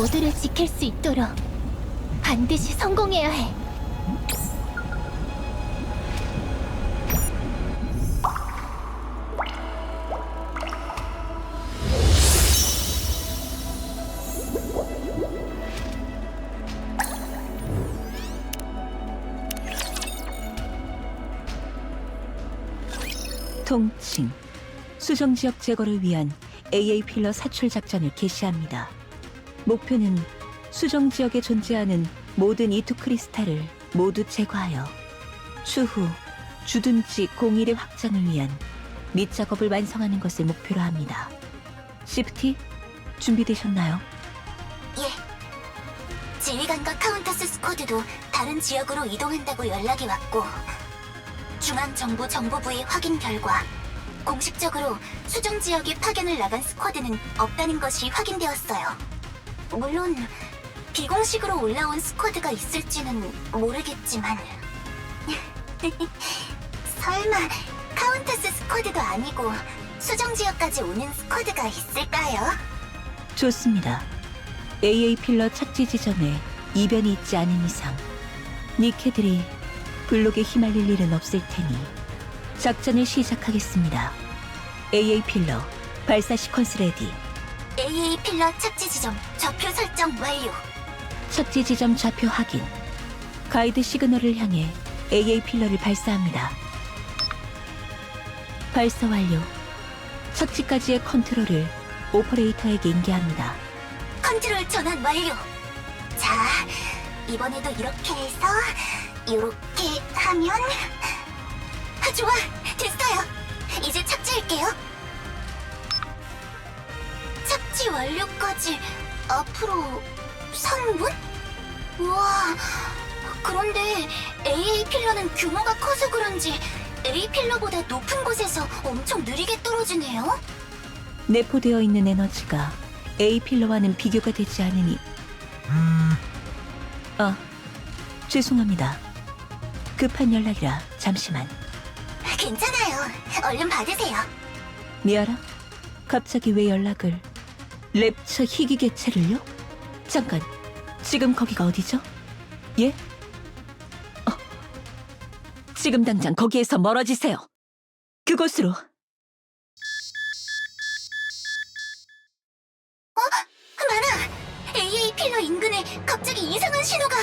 모두를 지킬 수 있도록 반드시 성공해야 해. 통칭 수정지역 제거를 위한 AA 필러 사출 작전을 개시합니다. 목표는 수정지역에 존재하는 모든 이투 크리스탈을 모두 제거하여 추후 주둔지 01의 확장을 위한 밑작업을 완성하는 것을 목표로 합니다. 시프티 준비되셨나요? 예. 지휘관과 카운터스 스쿼드도 다른 지역으로 이동한다고 연락이 왔고, 중앙정보정보부의 확인 결과 공식적으로 수정 지역에 파견을 나간 스쿼드는 없다는 것이 확인되었어요. 물론 비공식으로 올라온 스쿼드가 있을지는 모르겠지만 설마 카운터스 스쿼드도 아니고 수정 지역까지 오는 스쿼드가 있을까요? 좋습니다. AA 필러 착지 지점에 이변이 있지 않은 이상 니케들이 블록에 휘말릴 일은 없을 테니 작전을 시작하겠습니다. AA 필러 발사 시퀀스 레디. AA 필러 착지 지점 좌표 설정 완료. 착지 지점 좌표 확인. 가이드 시그널을 향해 AA 필러를 발사합니다. 발사 완료. 착지까지의 컨트롤을 오퍼레이터에게 인계합니다. 컨트롤 전환 완료. 자, 이번에도 이렇게 해서 이렇게 하면 좋아, 됐어요. 이제 착지할게요. 착지 완료까지 앞으로 3분? 우와, 그런데 AA 필러는 규모가 커서 그런지 A 필러보다 높은 곳에서 엄청 느리게 떨어지네요. 내포되어 있는 에너지가 A 필러와는 비교가 되지 않으니 죄송합니다. 급한 연락이라 잠시만. 괜찮아요. 얼른 받으세요. 미아라? 갑자기 왜 연락을... 랩처 희귀 개체를요? 잠깐, 지금 거기가 어디죠? 예? 지금 당장 거기에서 멀어지세요. 그곳으로. 마나! AA 필러 인근에 갑자기 이상한 신호가...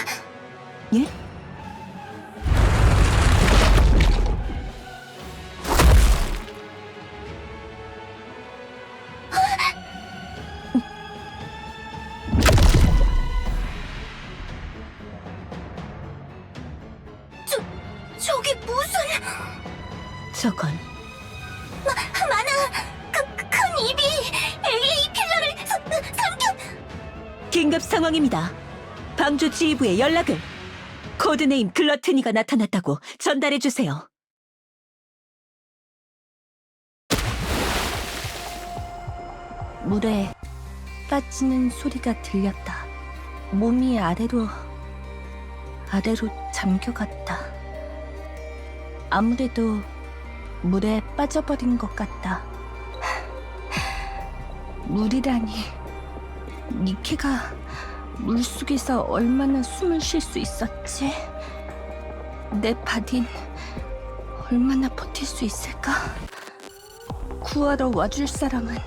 예? 저게 무슨... 저건 마나! 큰 입이 AA 필러를 삼켜... 긴급 상황입니다. 방주 지휘부에 연락을. 코드네임 글러트니가 나타났다고 전달해주세요. 물에 빠지는 소리가 들렸다. 몸이 아래로 잠겨갔다. 아무래도 물에 빠져버린 것 같다. 물이라니, 니케가 물속에서 얼마나 숨을 쉴 수 있었지? 내 바딘 얼마나 버틸 수 있을까? 구하러 와줄 사람은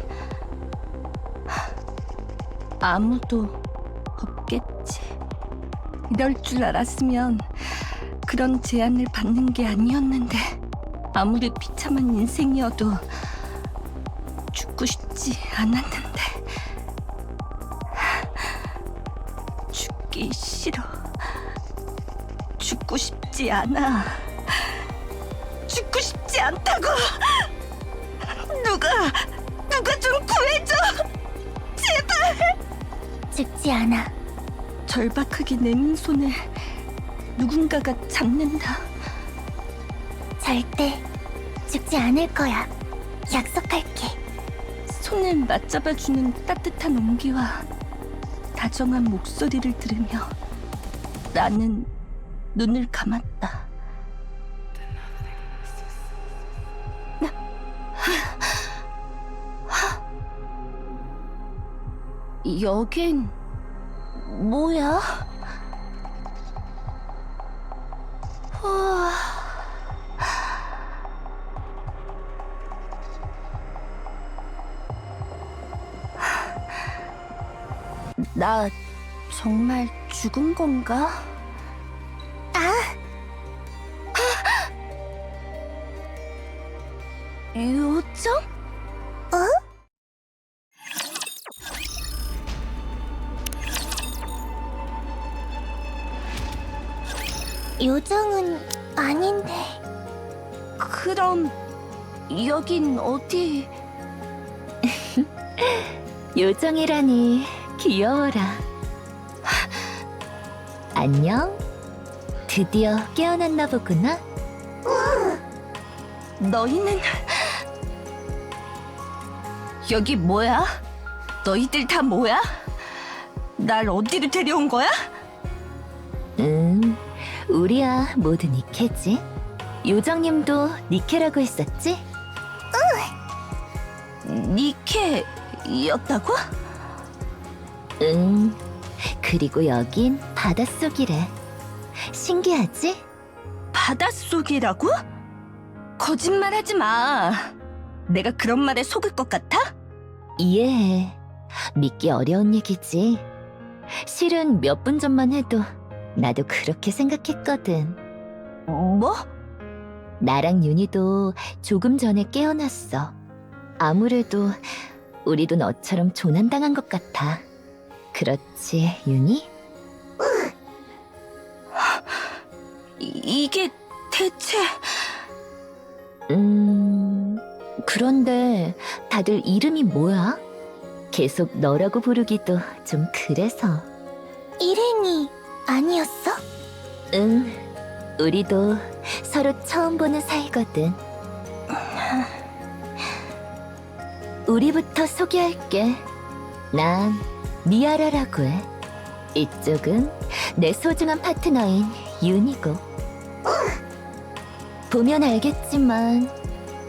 아무도 없겠지. 이럴 줄 알았으면 그런 제안을 받는 게 아니었는데, 아무리 비참한 인생이어도 죽고 싶지 않았는데. 죽기 싫어. 죽고 싶지 않아. 죽고 싶지 않다고. 누가 좀 구해줘. 제발. 죽지 않아. 절박하게 내민 손을 누군가가 잡는다. 절대 죽지 않을 거야. 약속할게. 손을 맞잡아주는 따뜻한 온기와 다정한 목소리를 들으며 나는 눈을 감았다. 여긴 뭐야? 우와. 나 정말 죽은 건가? 요정? 요정은 아닌데. 그럼 여긴 어디? 요정이라니 귀여워라. 안녕? 드디어 깨어났나 보구나. 너희는 여기 뭐야? 너희들 다 뭐야? 날 어디로 데려온 거야? 우리야 모두 니케지. 요정님도 니케라고 했었지? 니케였다고? 응. 그리고 여긴 바닷속이래. 신기하지? 바닷속이라고? 거짓말하지 마. 내가 그런 말에 속을 것 같아? 이해해. 믿기 어려운 얘기지. 실은 몇 분 전만 해도 나도 그렇게 생각했거든. 뭐? 나랑 윤희도 조금 전에 깨어났어. 아무래도 우리도 너처럼 조난당한 것 같아. 그렇지, 윤희? 이게 대체... 그런데 다들 이름이 뭐야? 계속 너라고 부르기도 좀 그래서. 일행이 아니었어? 응, 우리도 서로 처음 보는 사이거든. 우리부터 소개할게. 난 미아라라고 해. 이쪽은 내 소중한 파트너인 윤이고. 보면 알겠지만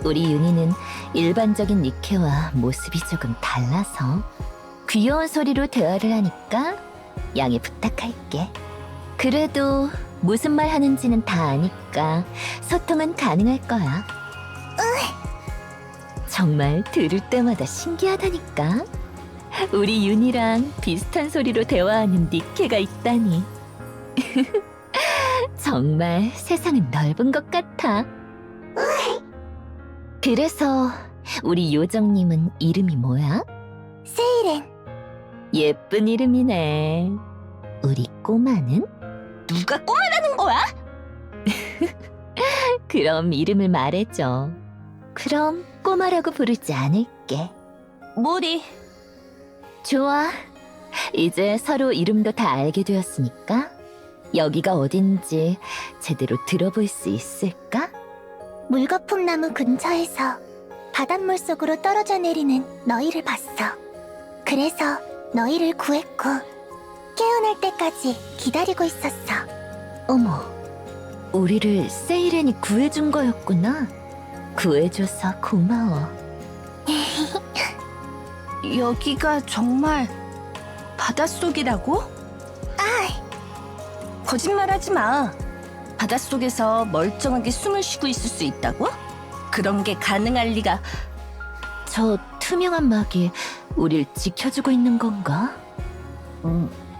우리 윤이는 일반적인 니케와 모습이 조금 달라서 귀여운 소리로 대화를 하니까 양해 부탁할게. 그래도 무슨 말 하는지는 다 아니까 소통은 가능할 거야. 정말 들을 때마다 신기하다니까. 우리 윤이랑 비슷한 소리로 대화하는 니케가 있다니. 정말 세상은 넓은 것 같아. 그래서 우리 요정님은 이름이 뭐야? 세이렌. 예쁜 이름이네. 우리 꼬마는? 누가 꼬마라는 거야? 그럼 이름을 말해줘. 그럼 꼬마라고 부르지 않을게. 모리. 좋아. 이제 서로 이름도 다 알게 되었으니까 여기가 어딘지 제대로 들어볼 수 있을까? 물거품나무 근처에서 바닷물 속으로 떨어져 내리는 너희를 봤어. 그래서 너희를 구했고 깨어날 때까지 기다리고 있었어. 어머, 우리를 세이렌이 구해준 거였구나. 구해줘서 고마워. 여기가 정말 바닷속이라고? 거짓말하지 마. 바닷속에서 멀쩡하게 숨을 쉬고 있을 수 있다고? 그런 게 가능할 리가. 저 투명한 막이 우릴 지켜주고 있는 건가?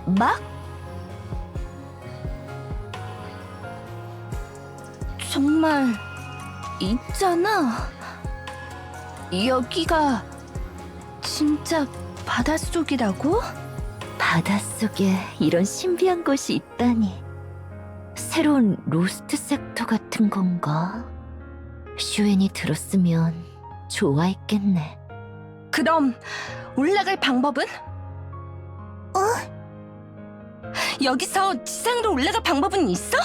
막? 정말 있잖아. 여기가 진짜 바닷속이라고? 바닷속에 이런 신비한 곳이 있다니. 새로운 로스트 섹터 같은 건가? 슈엔이 들었으면 좋아했겠네. 그럼 올라갈 방법은? 여기서 지상으로 올라갈 방법은 있어?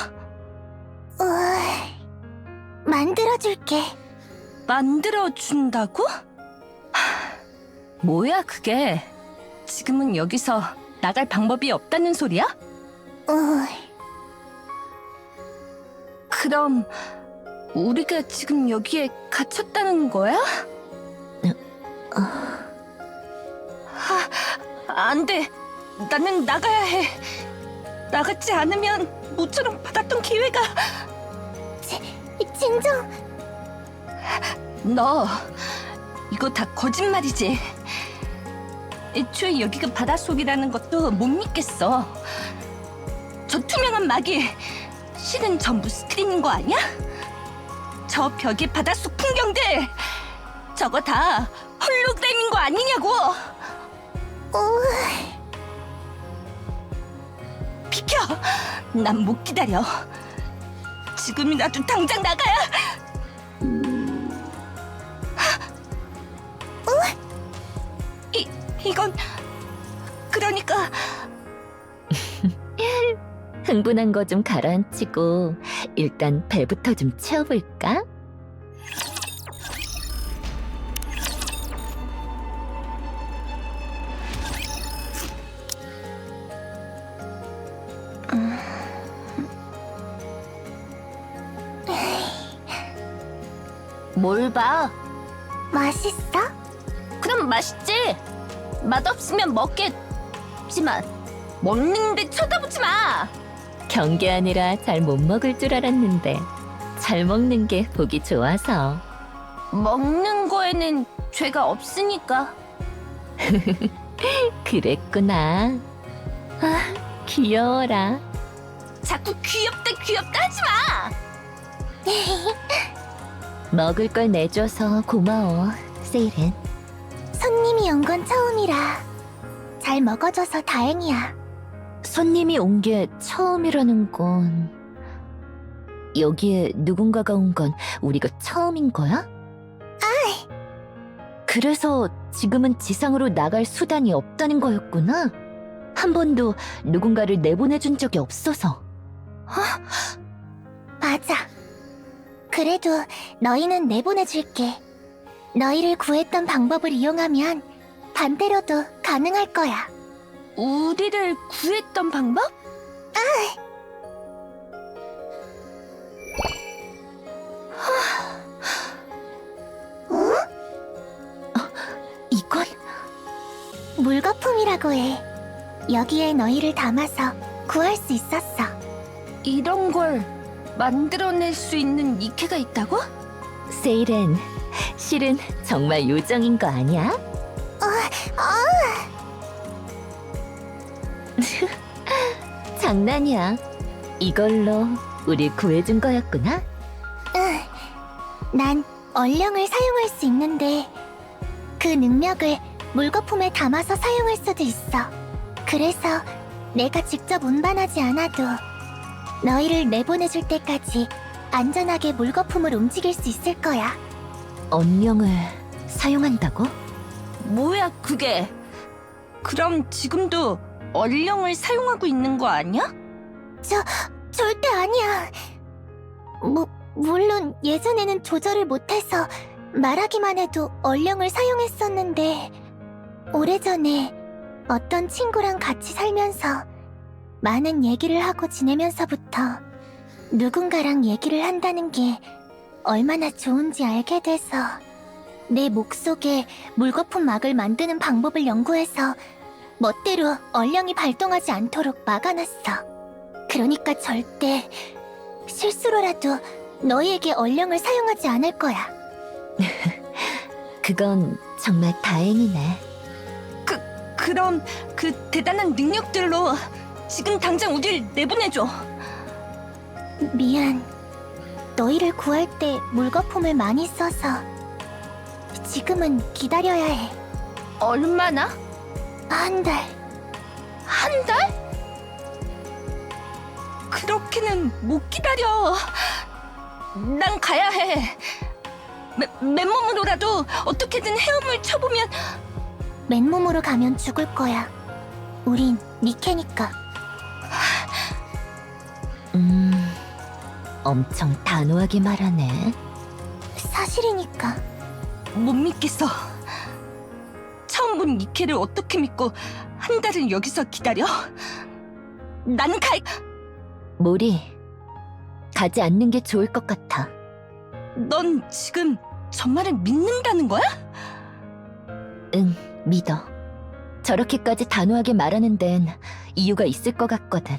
만들어줄게. 만들어준다고? 뭐야 그게? 지금은 여기서 나갈 방법이 없다는 소리야? 그럼 우리가 지금 여기에 갇혔다는 거야? 안 돼. 나는 나가야 해. 나가지 않으면 모처럼 받았던 기회가... 진정. 너 이거 다 거짓말이지? 애초에 여기가 바닷속이라는 것도 못 믿겠어. 저 투명한 막이 실은 전부 스크린인 거 아니야? 저 벽의 바닷속 풍경들 저거 다 홀로그램인 거 아니냐고! 비켜! 난 못 기다려. 지금이라도 당장 나가야! 이건... 그러니까... 흥분한 거 좀 가라앉히고 일단 배부터 좀 채워볼까? 뭘 봐? 맛있어? 그럼 맛있지. 맛없으면 먹겠지만 먹는데 쳐다보지 마. 경계 아니라 잘 못 먹을 줄 알았는데 잘 먹는 게 보기 좋아서. 먹는 거에는 죄가 없으니까. 그랬구나. 아, 귀여워라. 자꾸 귀엽다 하지 마. 먹을 걸 내줘서 고마워, 세일은. 손님이 온 건 처음이라 잘 먹어줘서 다행이야. 손님이 온 게 처음이라는 건... 여기에 누군가가 온 건 우리가 처음인 거야? 그래서 지금은 지상으로 나갈 수단이 없다는 거였구나. 한 번도 누군가를 내보내준 적이 없어서. 맞아. 그래도 너희는 내보내줄게. 너희를 구했던 방법을 이용하면 반대로도 가능할 거야. 우리를 구했던 방법? 이건? 물거품이라고 해. 여기에 너희를 담아서 구할 수 있었어. 이런 걸 만들어낼 수 있는 니케가 있다고? 세일은 실은 정말 요정인 거 아니야? 장난이야. 이걸로 우리 구해준 거였구나? 응. 난 얼령을 사용할 수 있는데 그 능력을 물거품에 담아서 사용할 수도 있어. 그래서 내가 직접 운반하지 않아도 너희를 내보내줄 때까지 안전하게 물거품을 움직일 수 있을 거야. 언령을 사용한다고? 뭐야 그게? 그럼 지금도 얼령을 사용하고 있는 거 아니야? 절대 아니야. 물론 예전에는 조절을 못해서 말하기만 해도 얼령을 사용했었는데 오래전에 어떤 친구랑 같이 살면서 많은 얘기를 하고 지내면서부터 누군가랑 얘기를 한다는 게 얼마나 좋은지 알게 돼서 내 목 속에 물거품 막을 만드는 방법을 연구해서 멋대로 얼령이 발동하지 않도록 막아놨어. 그러니까 절대 실수로라도 너희에게 얼령을 사용하지 않을 거야. 그건 정말 다행이네. 그럼 그 대단한 능력들로 지금 당장 우릴 내보내줘. 미안. 너희를 구할 때 물거품을 많이 써서 지금은 기다려야 해. 얼마나? 한 달. 한 달? 그렇게는 못 기다려. 난 가야 해. 맨몸으로라도 어떻게든 헤엄을 쳐보면. 맨몸으로 가면 죽을 거야. 우린 니케니까. 엄청 단호하게 말하네. 사실이니까. 못 믿겠어. 처음 본 니케를 어떻게 믿고 한 달을 여기서 기다려? 난 모리, 가지 않는 게 좋을 것 같아. 넌 지금 저 말을 믿는다는 거야? 응, 믿어. 저렇게까지 단호하게 말하는 데는 이유가 있을 것 같거든.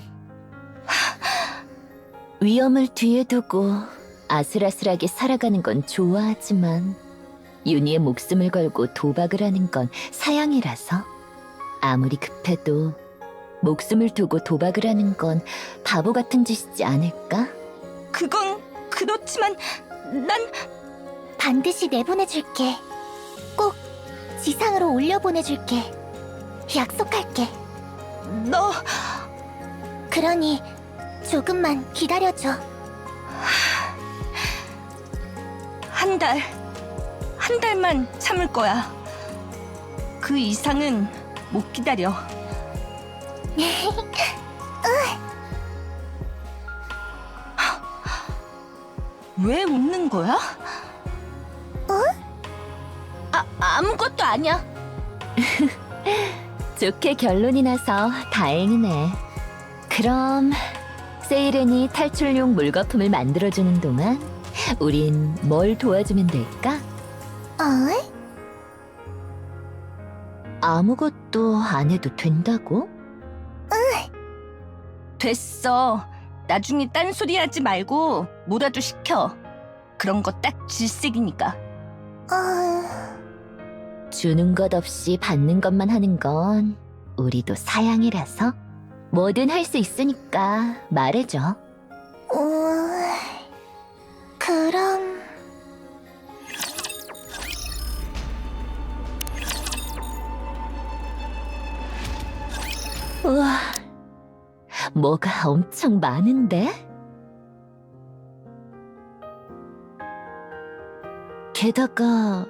위험을 뒤에 두고 아슬아슬하게 살아가는 건 좋아하지만 윤희의 목숨을 걸고 도박을 하는 건 사양이라서 아무리 급해도 목숨을 두고 도박을 하는 건 바보 같은 짓이지 않을까? 그건 그렇지만 난 반드시 내보내줄게. 꼭 지상으로 올려보내줄게. 약속할게. 너 그러니 조금만 기다려줘. 한 달만 참을 거야. 그 이상은 못 기다려. 왜 웃는 거야? 아무것도 아니야. 좋게 결론이 나서 다행이네. 그럼 세이렌이 탈출용 물거품을 만들어주는 동안 우린 뭘 도와주면 될까? 아무것도 안 해도 된다고? 됐어. 나중에 딴소리 하지 말고 뭐라도 시켜. 그런 거 딱 질색이니까. 주는 것 없이 받는 것만 하는 건 우리도 사양이라서 뭐든 할 수 있으니까 말해줘. 그럼 우와, 뭐가 엄청 많은데? 게다가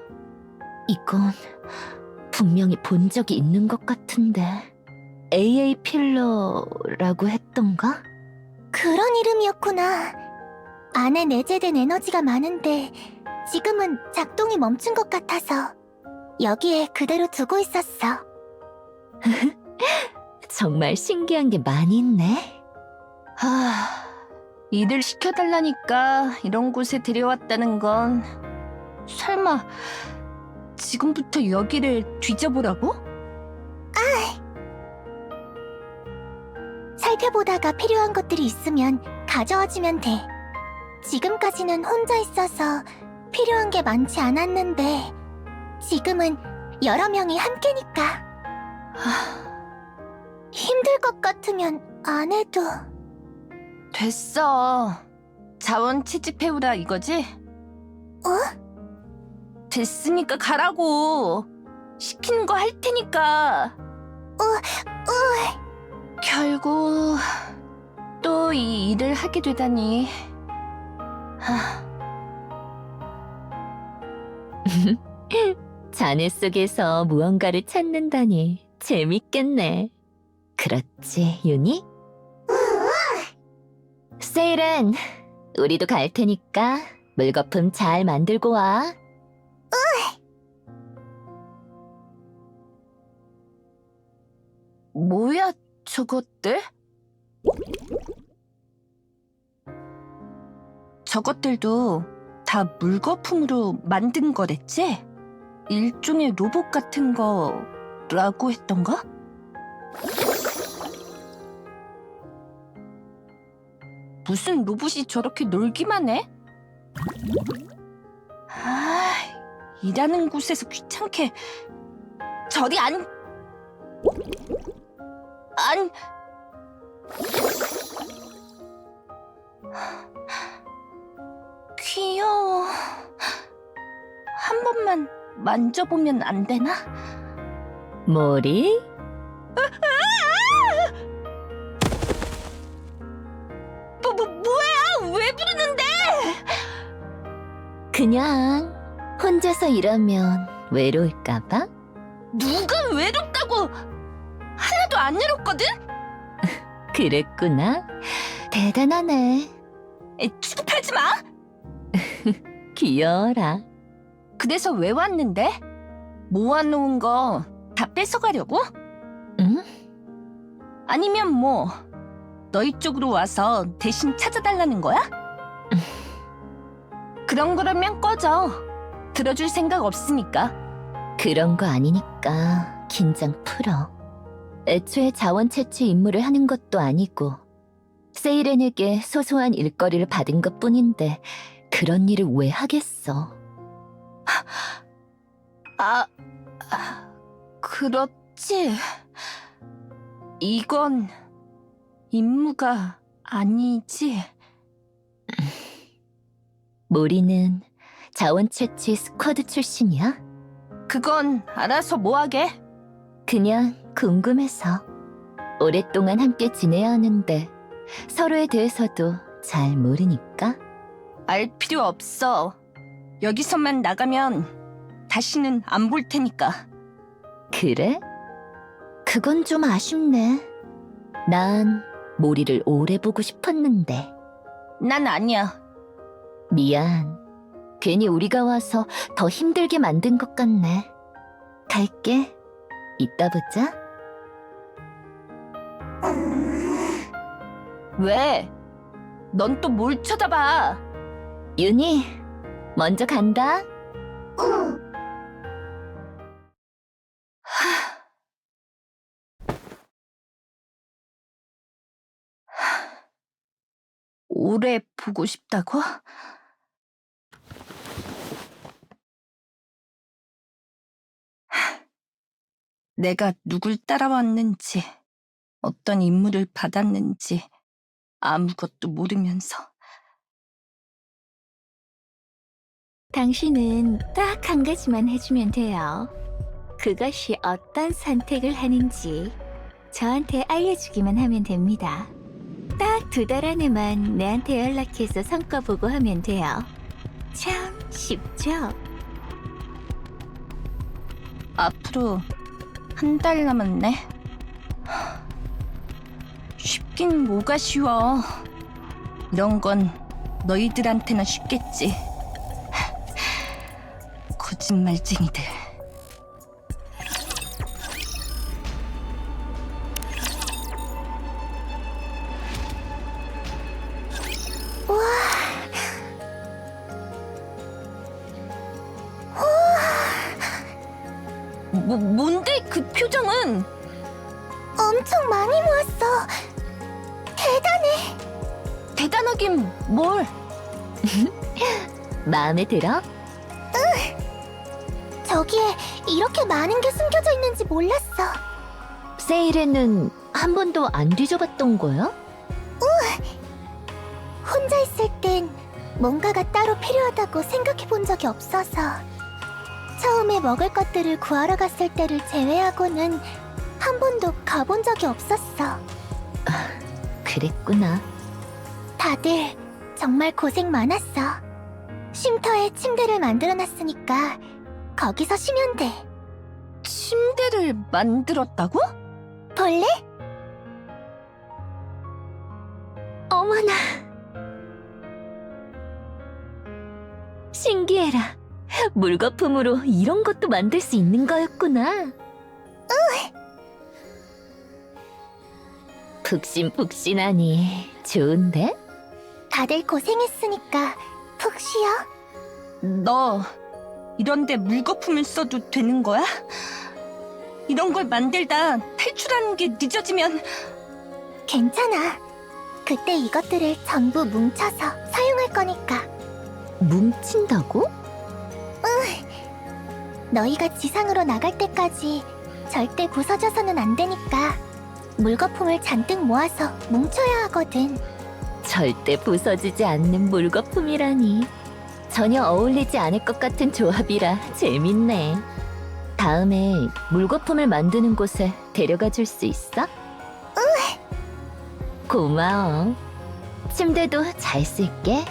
이건 분명히 본 적이 있는 것 같은데 AA 필러라고 했던가? 그런 이름이었구나. 안에 내재된 에너지가 많은데 지금은 작동이 멈춘 것 같아서 여기에 그대로 두고 있었어. 정말 신기한 게 많이 있네. 일을 시켜달라니까 이런 곳에 들여왔다는 건 설마 지금부터 여기를 뒤져보라고? 살펴보다가 필요한 것들이 있으면 가져와주면 돼. 지금까지는 혼자 있어서 필요한 게 많지 않았는데 지금은 여러 명이 함께니까. 힘들 것 같으면 안 해도. 됐어. 자원 채집해오라 이거지? 됐으니까 가라고. 시키는 거 할 테니까. 결국 또 이 일을 하게 되다니. 자네 속에서 무언가를 찾는다니 재밌겠네. 그렇지, 윤희? 세일은 우리도 갈 테니까 물거품 잘 만들고 와. 뭐야 저것들? 저것들도 다 물거품으로 만든 거랬지? 일종의 로봇 같은 거라고 했던가? 무슨 로봇이 저렇게 놀기만 해? 일하는 곳에서 귀찮게 저리 안 귀여워. 한 번만 만져보면 안 되나? 뭐리? 뭐야? 왜 부르는데? 그냥 혼자서 일하면 외로울까봐? 누가 외롭다고? 하나도 안 외롭거든? 그랬구나. 대단하네. 취급하지 마! 귀여워라. 그래서 왜 왔는데? 모아놓은 거 다 뺏어가려고? 응? 아니면 뭐 너희 쪽으로 와서 대신 찾아달라는 거야? 그런 거라면 꺼져. 들어줄 생각 없으니까. 그런 거 아니니까 긴장 풀어. 애초에 자원 채취 임무를 하는 것도 아니고 세이렌에게 소소한 일거리를 받은 것뿐인데 그런 일을 왜 하겠어? 그렇지. 이건 임무가 아니지. 모리는 자원 채취 스쿼드 출신이야? 그건 알아서 뭐하게? 그냥 궁금해서. 오랫동안 함께 지내야 하는데 서로에 대해서도 잘 모르니까. 알 필요 없어. 여기서만 나가면 다시는 안 볼 테니까. 그래? 그건 좀 아쉽네. 난 모리를 오래 보고 싶었는데. 난 아니야. 미안. 괜히 우리가 와서 더 힘들게 만든 것 같네. 갈게. 이따 보자. 왜? 넌 또 뭘 쳐다봐? 윤희, 먼저 간다. 오래 보고 싶다고? 내가 누굴 따라왔는지, 어떤 임무를 받았는지 아무것도 모르면서. 당신은 딱 한 가지만 해주면 돼요. 그것이 어떤 선택을 하는지 저한테 알려주기만 하면 됩니다. 딱 2달 안에만 내한테 연락해서 성과 보고하면 돼요. 참 쉽죠? 앞으로 1달 남았네. 쉽긴 뭐가 쉬워. 이런 건 너희들한테나 쉽겠지. 거짓말쟁이들. 뭔데 그 표정은? 엄청 많이 모았어. 대단하긴 뭘? 마음에 들어? 저기에 이렇게 많은 게 숨겨져 있는지 몰랐어. 세일에는 한 번도 안 뒤져봤던 거야? 혼자 있을 땐 뭔가가 따로 필요하다고 생각해 본 적이 없어서 처음에 먹을 것들을 구하러 갔을 때를 제외하고는 한 번도 가본 적이 없었어. 그랬구나. 다들 정말 고생 많았어. 쉼터에 침대를 만들어놨으니까 거기서 쉬면 돼. 침대를 만들었다고? 볼래? 어머나. 신기해라. 물거품으로 이런 것도 만들 수 있는 거였구나. 푹신푹신하니 좋은데? 다들 고생했으니까 푹 쉬어. 너 이런데 물거품을 써도 되는 거야? 이런 걸 만들다 탈출하는 게 늦어지면 괜찮아. 그때 이것들을 전부 뭉쳐서 사용할 거니까. 뭉친다고? 너희가 지상으로 나갈 때까지 절대 부서져서는 안 되니까 물거품을 잔뜩 모아서 뭉쳐야 하거든. 절대 부서지지 않는 물거품이라니. 전혀 어울리지 않을 것 같은 조합이라 재밌네. 다음에 물거품을 만드는 곳에 데려가 줄 수 있어? 고마워. 침대도 잘 쓸게.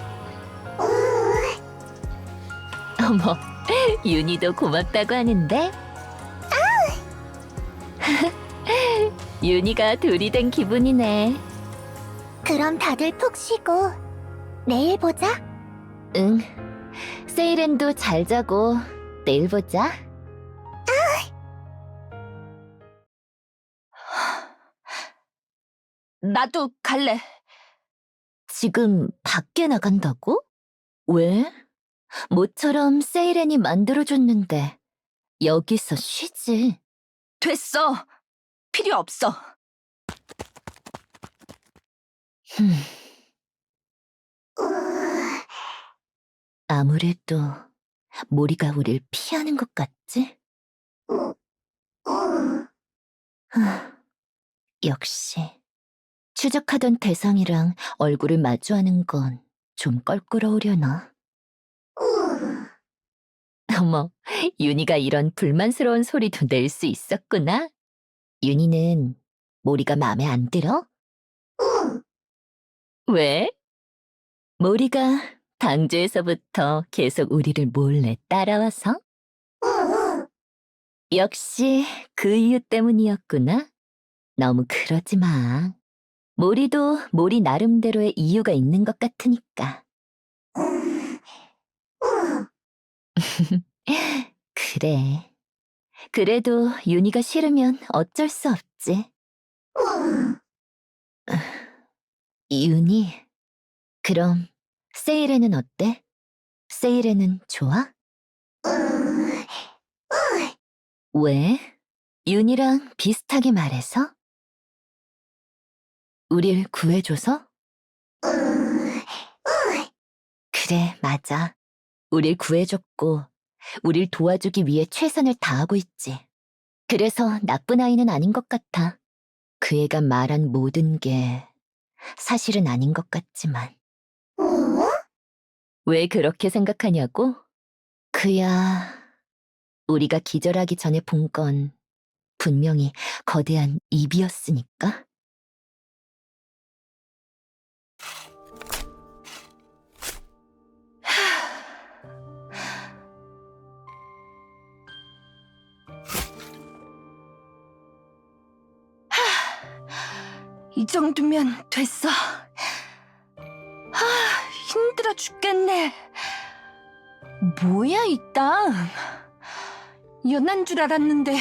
어머, 윤희도 고맙다고 하는데? 윤희가 둘이 된 기분이네. 그럼 다들 푹 쉬고 내일 보자. 응. 세이렌도 잘 자고 내일 보자. 나도 갈래. 지금 밖에 나간다고? 왜? 모처럼 세이렌이 만들어줬는데 여기서 쉬지. 됐어. 필요 없어. 아무래도 모리가 우릴 피하는 것 같지? 역시 추적하던 대상이랑 얼굴을 마주하는 건 좀 껄끄러우려나? 어머, 윤희가 이런 불만스러운 소리도 낼 수 있었구나. 윤희는 모리가 마음에 안 들어? 왜? 모리가 방주에서부터 계속 우리를 몰래 따라와서? 역시 그 이유 때문이었구나. 너무 그러지 마. 모리도 모리 나름대로의 이유가 있는 것 같으니까. 그래. 그래도 윤희가 싫으면 어쩔 수 없지. 윤희, 그럼 세일에는 어때? 세일에는 좋아? 왜? 윤희랑 비슷하게 말해서? 우릴 구해줘서? 그래, 맞아. 우릴 구해줬고, 우릴 도와주기 위해 최선을 다하고 있지. 그래서 나쁜 아이는 아닌 것 같아. 그 애가 말한 모든 게 사실은 아닌 것 같지만. 왜 그렇게 생각하냐고? 그야, 우리가 기절하기 전에 본 건 분명히 거대한 입이었으니까. 이 정도면 됐어. 힘들어 죽겠네. 뭐야, 이 땅. 연한 줄 알았는데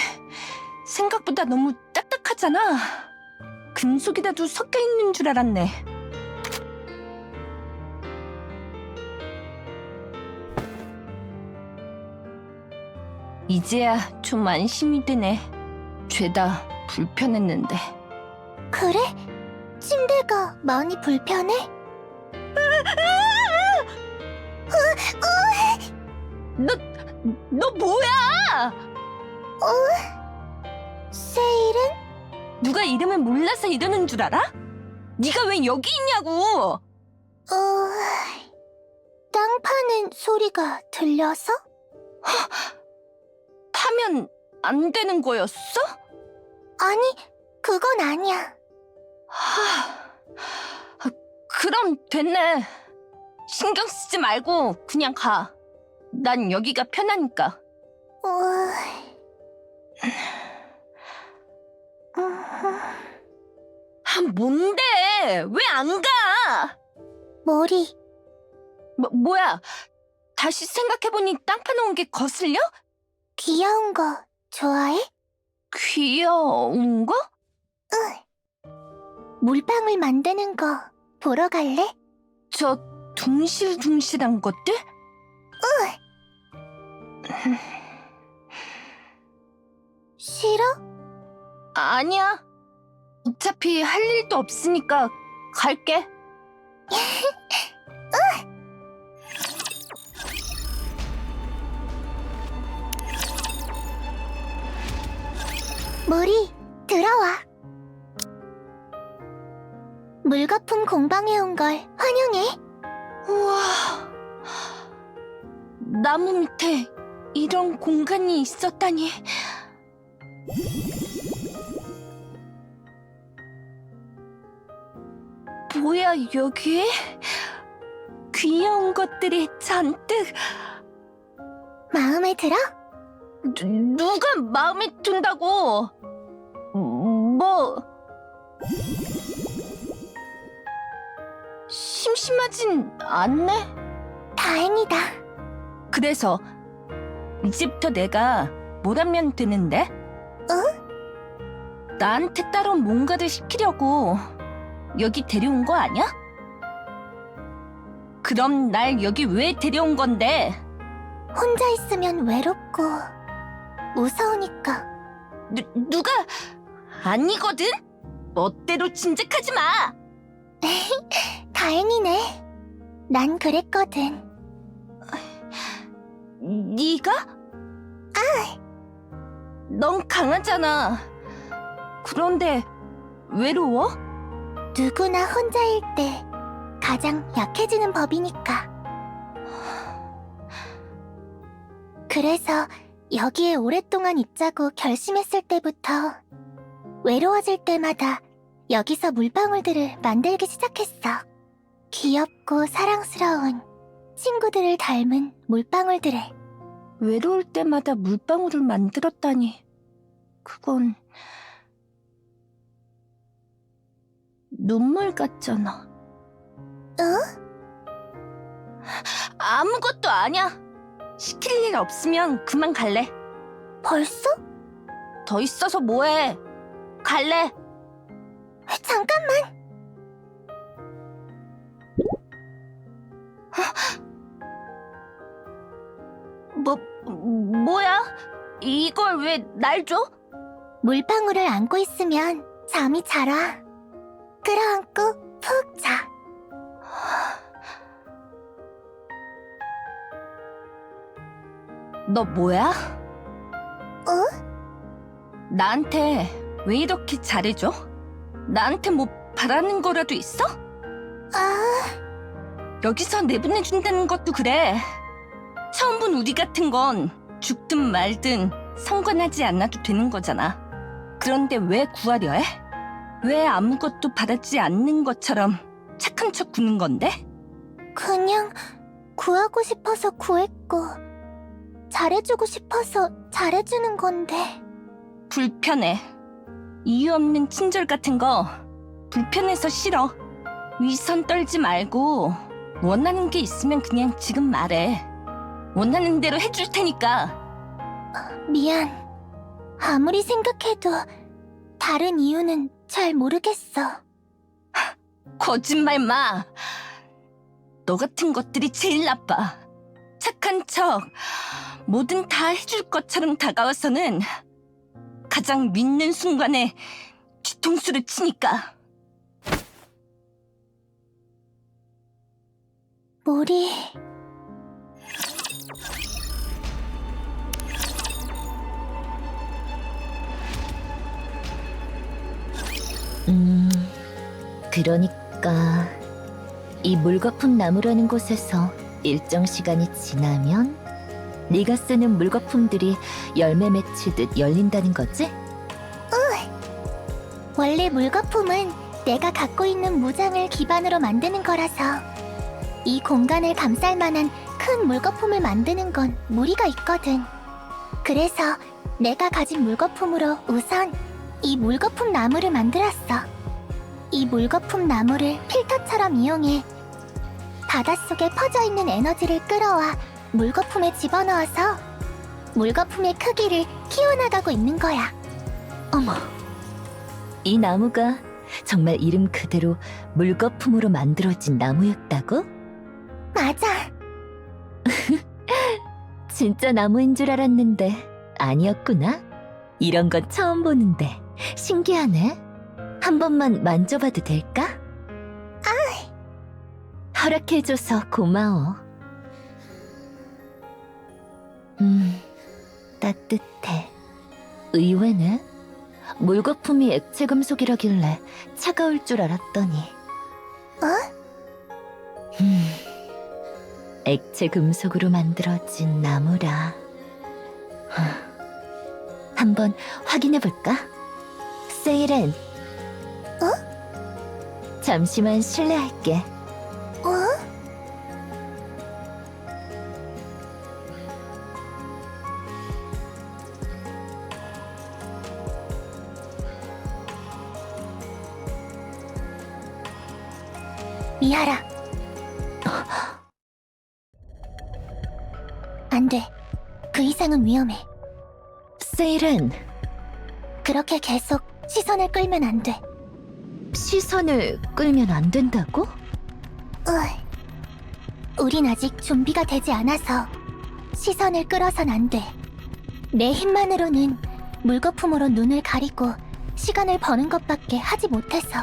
생각보다 너무 딱딱하잖아. 금속이라도 섞여 있는 줄 알았네. 이제야 좀 안심이 되네. 죄다 불편했는데. 그래? 침대가 많이 불편해? 너 뭐야? 세일은? 누가 이름을 몰라서 이러는 줄 알아? 네가 왜 여기 있냐고. 땅 파는 소리가 들려서? 파면 안 되는 거였어? 아니, 그건 아니야. 그럼 됐네. 신경 쓰지 말고 그냥 가. 난 여기가 편하니까. 뭔데? 왜 안 가? 머리, 뭐야? 다시 생각해보니 땅 파놓은 게 거슬려? 귀여운 거 좋아해? 귀여운 거? 물방울 만드는 거 보러 갈래? 저 둥실둥실한 것들? 싫어? 아니야. 어차피 할 일도 없으니까 갈게. 머리, 들어와. 물거품 공방에 온 걸 환영해. 우와. 나무 밑에 이런 공간이 있었다니. 뭐야, 여기? 귀여운 것들이 잔뜩. 마음에 들어? 누가 마음에 든다고? 뭐 심심하진 않네? 다행이다. 그래서 이제부터 내가 뭘 하면 되는데? 나한테 따로 뭔가를 시키려고 여기 데려온 거 아니야? 그럼 날 여기 왜 데려온 건데? 혼자 있으면 외롭고 무서우니까. 누가 아니거든? 멋대로 짐작하지 마! 다행이네. 난 그랬거든. 네가? 넌 강하잖아. 그런데 외로워? 누구나 혼자일 때 가장 약해지는 법이니까. 그래서 여기에 오랫동안 있자고 결심했을 때부터 외로워질 때마다 여기서 물방울들을 만들기 시작했어. 귀엽고 사랑스러운 친구들을 닮은 물방울들을. 외로울 때마다 물방울을 만들었다니. 그건 눈물 같잖아. 아무것도 아니야. 시킬 일 없으면 그만 갈래. 벌써? 더 있어서 뭐해? 갈래. 잠깐만. 뭐야? 이걸 왜 날 줘? 물방울을 안고 있으면 잠이 잘 와. 끌어안고 푹 자. 너 뭐야? 나한테 왜 이렇게 잘해줘? 나한테 뭐 바라는 거라도 있어? 여기서 내보내준다는 것도 그래. 처음 본 우리 같은 건 죽든 말든 상관하지 않아도 되는 거잖아. 그런데 왜 구하려 해? 왜 아무것도 바라지 않는 것처럼 착한 척 구는 건데? 그냥 구하고 싶어서 구했고 잘해주고 싶어서 잘해주는 건데. 불편해. 이유 없는 친절 같은 거 불편해서 싫어. 위선 떨지 말고 원하는 게 있으면 그냥 지금 말해. 원하는 대로 해줄 테니까. 미안. 아무리 생각해도 다른 이유는 잘 모르겠어. 거짓말 마. 너 같은 것들이 제일 나빠. 착한 척 뭐든 다 해줄 것처럼 다가와서는 가장 믿는 순간에 뒤통수를 치니까. 모리. 그러니까 이 물거품 나무라는 곳에서 일정 시간이 지나면 네가 쓰는 물거품들이 열매 맺히듯 열린다는 거지? 원래 물거품은 내가 갖고 있는 무장을 기반으로 만드는 거라서 이 공간을 감쌀 만한 큰 물거품을 만드는 건 무리가 있거든. 그래서 내가 가진 물거품으로 우선 이 물거품 나무를 만들었어. 이 물거품 나무를 필터처럼 이용해 바닷속에 퍼져있는 에너지를 끌어와 물거품에 집어넣어서 물거품의 크기를 키워나가고 있는 거야. 어머, 이 나무가 정말 이름 그대로 물거품으로 만들어진 나무였다고? 맞아. 진짜 나무인 줄 알았는데 아니었구나. 이런 건 처음 보는데 신기하네. 한 번만 만져봐도 될까? 허락해줘서 고마워. 따뜻해. 의외네. 물거품이 액체 금속이라길래 차가울 줄 알았더니. 액체 금속으로 만들어진 나무라. 한번 확인해볼까? 세이렌. 잠시만 실례할게. 미아라. 안 돼. 그 이상은 위험해. 세이렌, 그렇게 계속 시선을 끌면 안 돼. 시선을 끌면 안 된다고? 우린 아직 준비가 되지 않아서 시선을 끌어선 안 돼. 내 힘만으로는 물거품으로 눈을 가리고 시간을 버는 것밖에 하지 못해서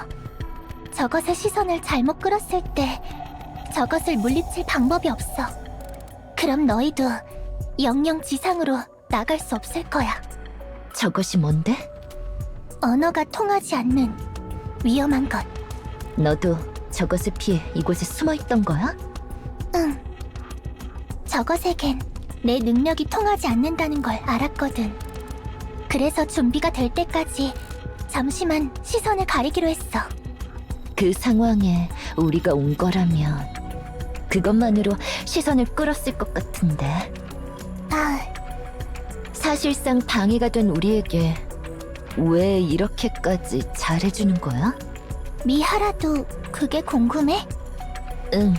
저것의 시선을 잘못 끌었을 때 저것을 물리칠 방법이 없어. 그럼 너희도 영영 지상으로 나갈 수 없을 거야. 저것이 뭔데? 언어가 통하지 않는 위험한 것. 너도 저것을 피해 이곳에 숨어있던 거야? 응. 저것에겐 내 능력이 통하지 않는다는 걸 알았거든. 그래서 준비가 될 때까지 잠시만 시선을 가리기로 했어. 그 상황에 우리가 온 거라면 그것만으로 시선을 끌었을 것 같은데. 아, 사실상 방해가 된 우리에게 왜 이렇게까지 잘해주는 거야? 미하라도 그게 궁금해? 응.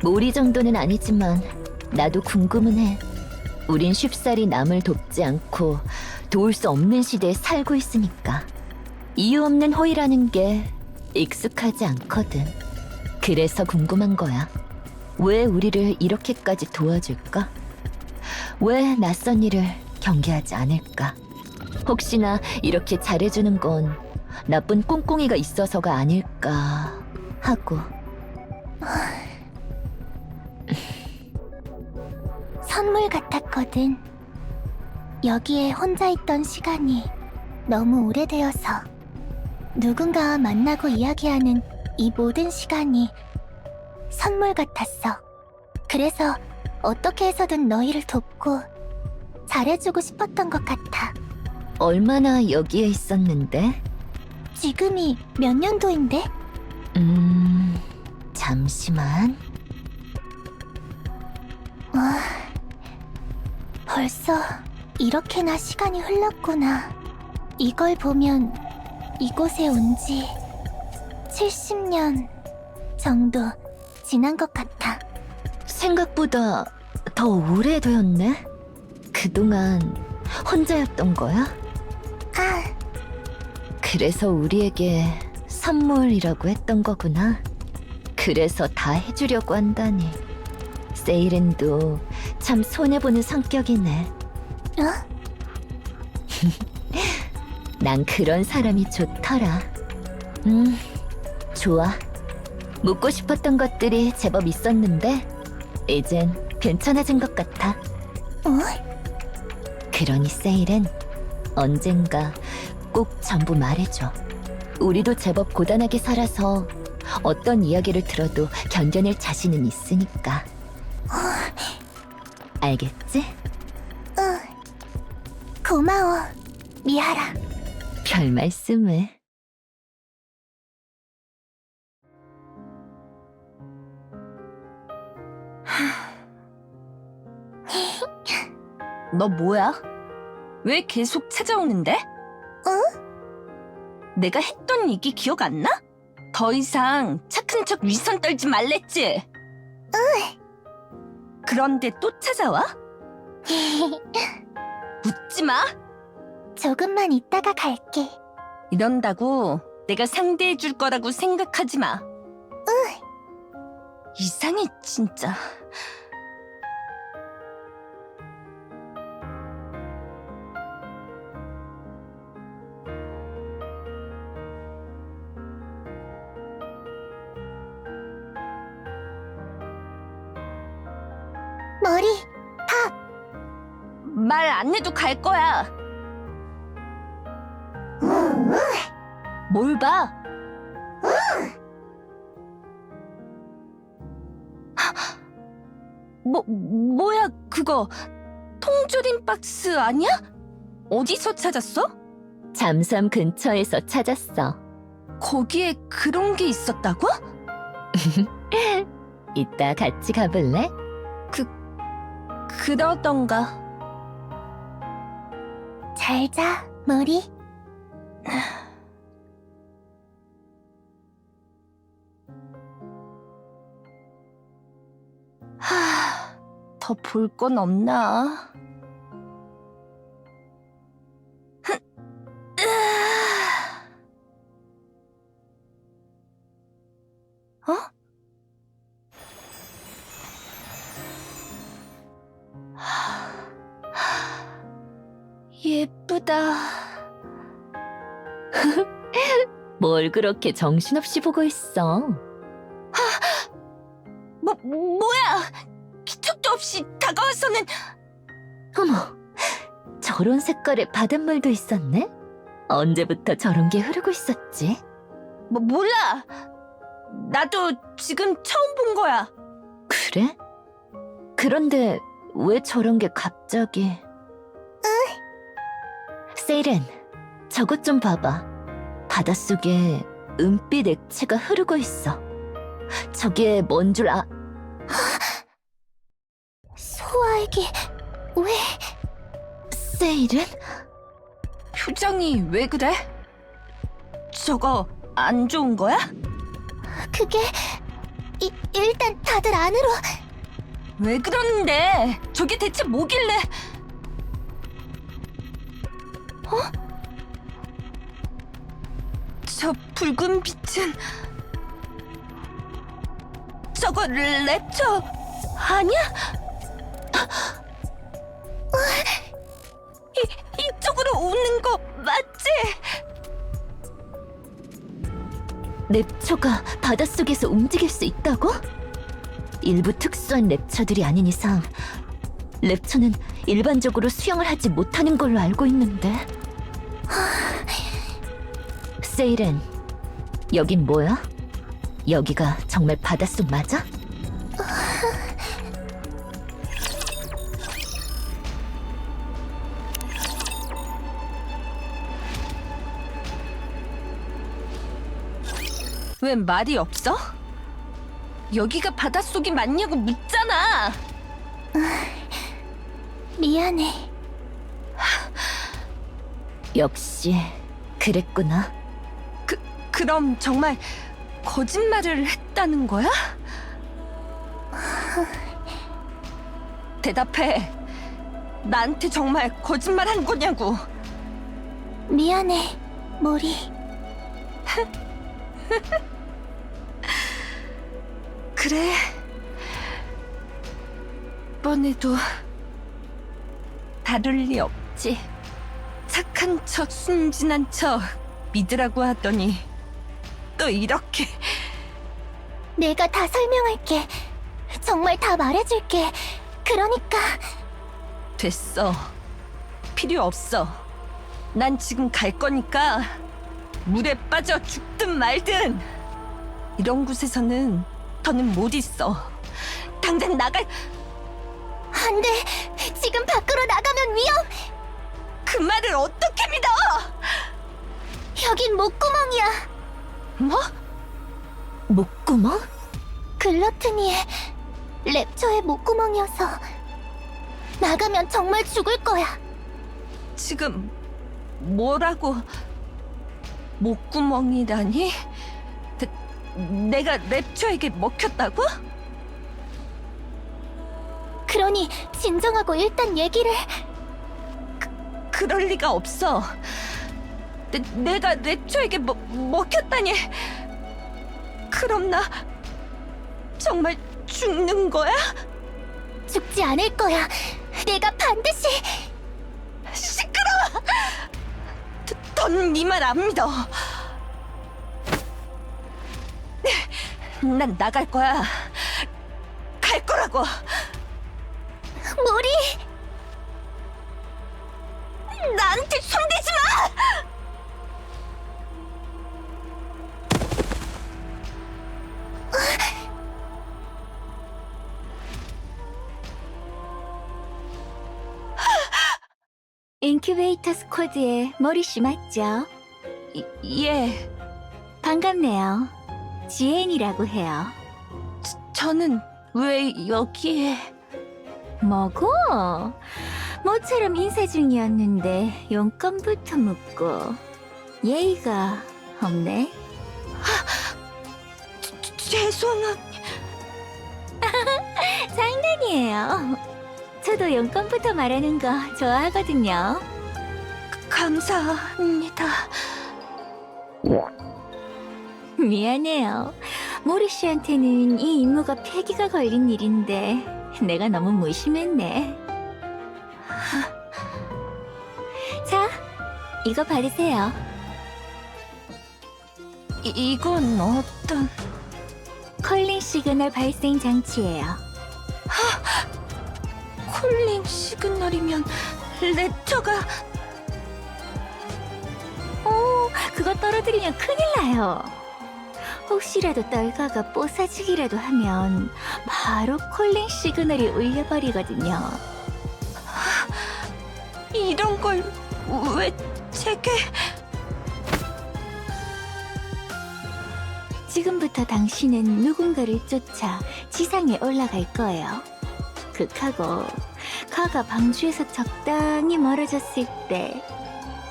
모리 정도는 아니지만 나도 궁금은 해. 우린 쉽사리 남을 돕지 않고 도울 수 없는 시대에 살고 있으니까. 이유 없는 호의라는 게 익숙하지 않거든. 그래서 궁금한 거야. 왜 우리를 이렇게까지 도와줄까? 왜 낯선 일을 경계하지 않을까? 혹시나 이렇게 잘해주는 건 나쁜 꿍꿍이가 있어서가 아닐까 하고. 선물 같았거든. 여기에 혼자 있던 시간이 너무 오래되어서 누군가와 만나고 이야기하는 이 모든 시간이 선물 같았어. 그래서 어떻게 해서든 너희를 돕고 잘해주고 싶었던 것 같아. 얼마나 여기에 있었는데? 지금이 몇 년도인데? 잠시만. 와, 벌써 이렇게나 시간이 흘렀구나. 이걸 보면 이곳에 온 지 70년 정도 지난 것 같아. 생각보다 더 오래되었네? 그동안 혼자였던 거야? 아, 그래서 우리에게 선물이라고 했던 거구나. 그래서 다 해주려고 한다니. 세이렌도 참 손해보는 성격이네. 어? 난 그런 사람이 좋더라. 좋아. 묻고 싶었던 것들이 제법 있었는데 이젠 괜찮아진 것 같아. 그러니 세일은 언젠가 꼭 전부 말해줘. 우리도 제법 고단하게 살아서 어떤 이야기를 들어도 견뎌낼 자신은 있으니까. 알겠지? 고마워, 미하라. 별 말씀을. 너 뭐야? 왜 계속 찾아오는데? 내가 했던 얘기 기억 안 나? 더 이상 착한 척 위선 떨지 말랬지? 그런데 또 찾아와? 웃지 마! 조금만 있다가 갈게. 이런다고 내가 상대해 줄 거라고 생각하지 마. 이상해 진짜. 머리, 말 안 해도 갈 거야. 뭘 봐? 뭐야 그거? 통조림 박스 아니야? 어디서 찾았어? 잠수함 근처에서 찾았어. 거기에 그런 게 있었다고? 이따 같이 가볼래? 그러던가. 잘 자, 머리. 더 볼 건 없나? 어? 예쁘다. 뭘 그렇게 정신없이 보고 있어? 뭐야? 기척도 없이 다가와서는. 어머, 저런 색깔의 바닷물도 있었네? 언제부터 저런 게 흐르고 있었지? 몰라. 나도 지금 처음 본 거야. 그래? 그런데 왜 저런 게 갑자기... 세이렌, 저것 좀 봐봐. 바닷속에 은빛 액체가 흐르고 있어. 저게 뭔 줄 소아에게 왜... 세이렌? 표정이 왜 그래? 저거 안 좋은 거야? 그게... 일단 다들 안으로... 왜 그러는데? 저게 대체 뭐길래? 저 붉은 빛은 저거 랩처 아니야? 이쪽으로 오는 거 맞지? 랩처가 바닷속에서 움직일 수 있다고? 일부 특수한 랩처들이 아닌 이상 랩처는 일반적으로 수영을 하지 못하는 걸로 알고 있는데. 세이렌, 여긴 뭐야? 여기가 정말 바닷속 맞아? 왜 말이 없어? 여기가 바닷속이 맞냐고 묻잖아. 미안해. 역시 그랬구나. 그럼 정말 거짓말을 했다는 거야? 대답해. 나한테 정말 거짓말 한 거냐고. 미안해, 모리. 그래. 이번에도 다를 리 없지. 착한 척, 순진한 척 믿으라고 하더니 또 이렇게. 내가 다 설명할게. 정말 다 말해줄게. 그러니까... 됐어. 필요 없어. 난 지금 갈 거니까 물에 빠져 죽든 말든 이런 곳에서는 더는 못 있어. 당장 나갈... 안 돼! 지금 밖으로 나가면 위험! 그 말을 어떻게 믿어? 여긴 목구멍이야. 뭐? 목구멍? 글러트니의 랩처의 목구멍이어서 나가면 정말 죽을 거야. 지금 뭐라고? 목구멍이라니? 내가 랩처에게 먹혔다고? 그러니 진정하고 일단 얘기를... 그럴 리가 없어. 내가 랩처에게 먹혔다니. 그럼 나 정말 죽는 거야? 죽지 않을 거야. 내가 반드시... 시끄러워! 넌 네 말 안 믿어. 난 나갈 거야. 갈 거라고. 모리! 나한테 손대지 마! 인큐베이터 스쿼드의 모리씨 맞죠? 예, 반갑네요. 지엔이라고 해요. 저는 왜 여기에... 뭐고? 모처럼 인사 중이었는데 용건부터 묻고 예의가 없네. 죄송합니다. 장난이에요. 저도 용건부터 말하는 거 좋아하거든요. 감사합니다. 미안해요. 모리 씨한테는 이 임무가 폐기가 걸린 일인데 내가 너무 무심했네. 자, 이거 받으세요. 이건 어떤... 컬링 시그널 발생 장치예요. 콜링 시그널이면 랩처가... 그거 떨어뜨리면 큰일 나요. 혹시라도 떨가가 뽀사지기라도 하면 바로 콜링 시그널이 울려버리거든요. 이런 걸 왜 제게... 지금부터 당신은 누군가를 쫓아 지상에 올라갈 거예요. 카가 방주에서 적당히 멀어졌을 때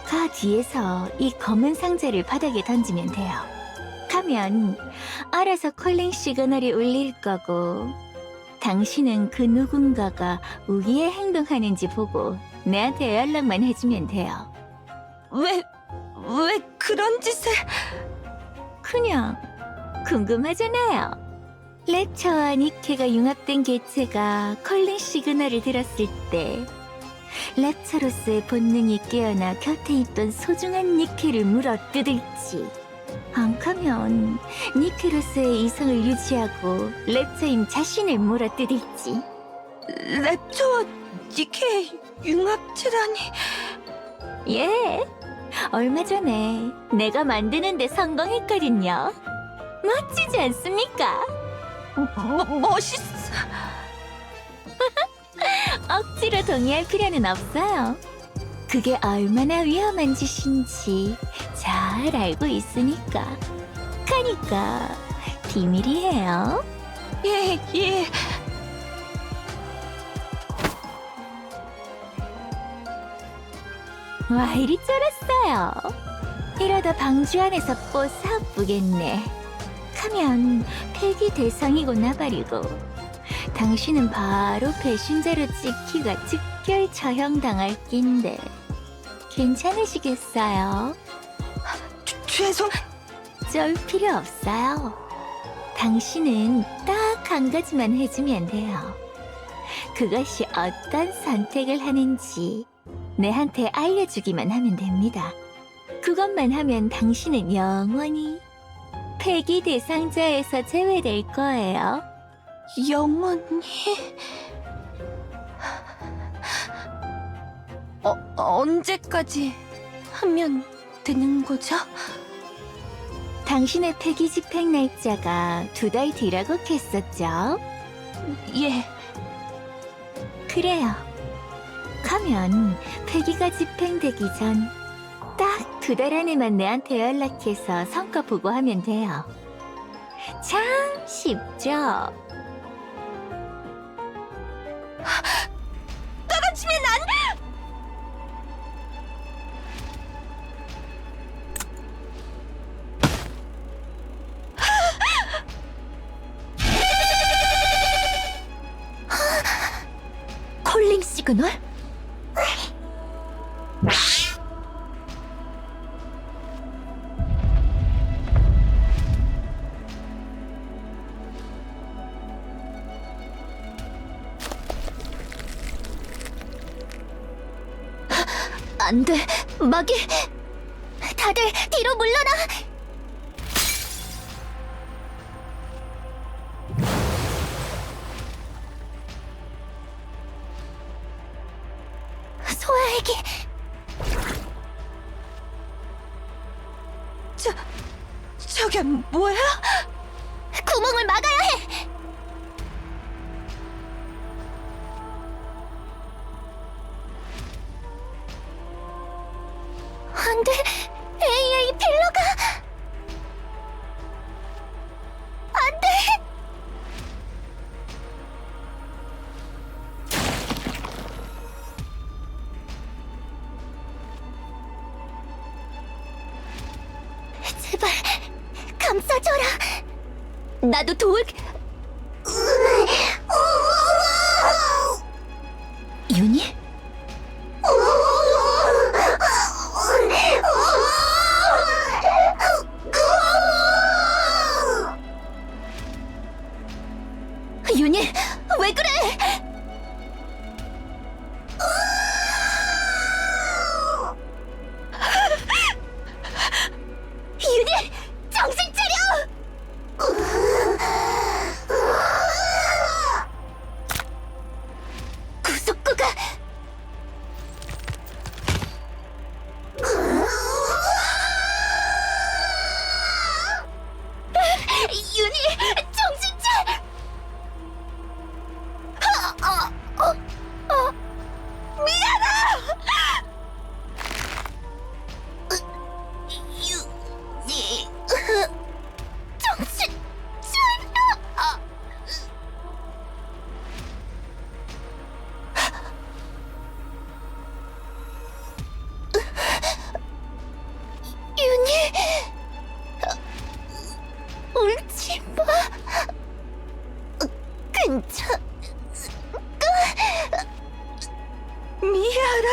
가 뒤에서 이 검은 상자를 바닥에 던지면 돼요. 가면 알아서 콜링 시그널이 울릴 거고 당신은 그 누군가가 우기에 행동하는지 보고 내한테 연락만 해주면 돼요. 왜 그런 짓을... 그냥 궁금하잖아요. 랩처와 니케가 융합된 개체가 컬링 시그널을 들었을 때 랩처로서의 본능이 깨어나 곁에 있던 소중한 니케를 물어뜯을지, 안 가면 니케로서의 이성을 유지하고 랩처인 자신을 물어뜯을지. 랩처와 니케의 융합체라니... 예, 얼마 전에 내가 만드는데 성공했거든요. 멋지지 않습니까? 멋있어... 억지로 동의할 필요는 없어요. 그게 얼마나 위험한 짓인지 잘 알고 있으니까. 그러니까 비밀이에요. 예. 와, 이리 쩔었어요. 이러다 방주 안에서 뽀사 아프겠네. 하면 폐기 대상이고 나발이고 당신은 바로 배신자로 찍히가 즉결 처형당할 낀데 괜찮으시겠어요? 죄송... 쩔 필요 없어요. 당신은 딱 한 가지만 해주면 돼요. 그것이 어떤 선택을 하는지 내한테 알려주기만 하면 됩니다. 그것만 하면 당신은 영원히 폐기 대상자에서 제외될 거예요. 영원히... 언제까지 하면 되는 거죠? 당신의 폐기 집행 날짜가 2달 뒤라고 했었죠? 예. 그래요. 가면 폐기가 집행되기 전 딱 2달 안에만 내한테 연락해서 성과 보고하면 돼요. 참 쉽죠? 떨어지면 안 돼! 콜링 시그널? 안 돼, 마기! 다들 뒤로 물러나! 소아에게 저게 뭐야? 구멍을 막아야 해! 안 돼! AA 필러가! 안 돼! 제발 감싸줘라. 나도 도울... 윤희? 윤희, 왜 그래? 윤희! 정신 괜찮... 미아라.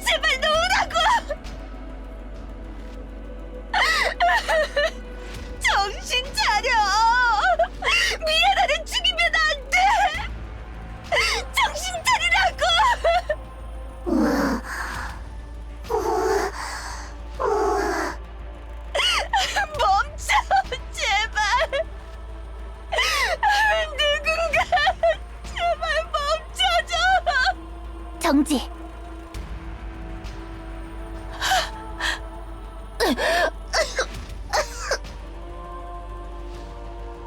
제발 놓으라고! 정신 차려! 미아라를 죽이면 안 돼! 정신 차리라고! 멈춰! 제발! 누군가 제발 멈춰줘! 정지.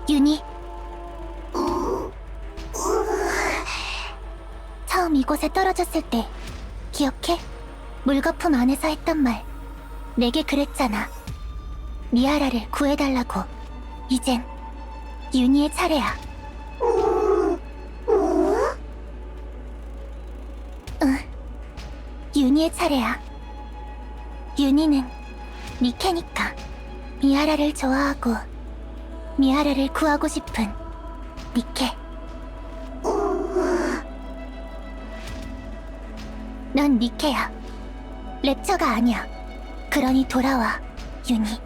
윤희. 처음 이곳에 떨어졌을 때 기억해? 물거품 안에서 했던 말. 내게 그랬잖아. 미아라를 구해달라고. 이젠 윤희의 차례야. 응, 윤희의 차례야. 윤희는 니케니까. 미아라를 좋아하고 미아라를 구하고 싶은 니케. 넌 니케야. 랩처가 아니야. 그러니 돌아와, 윤희.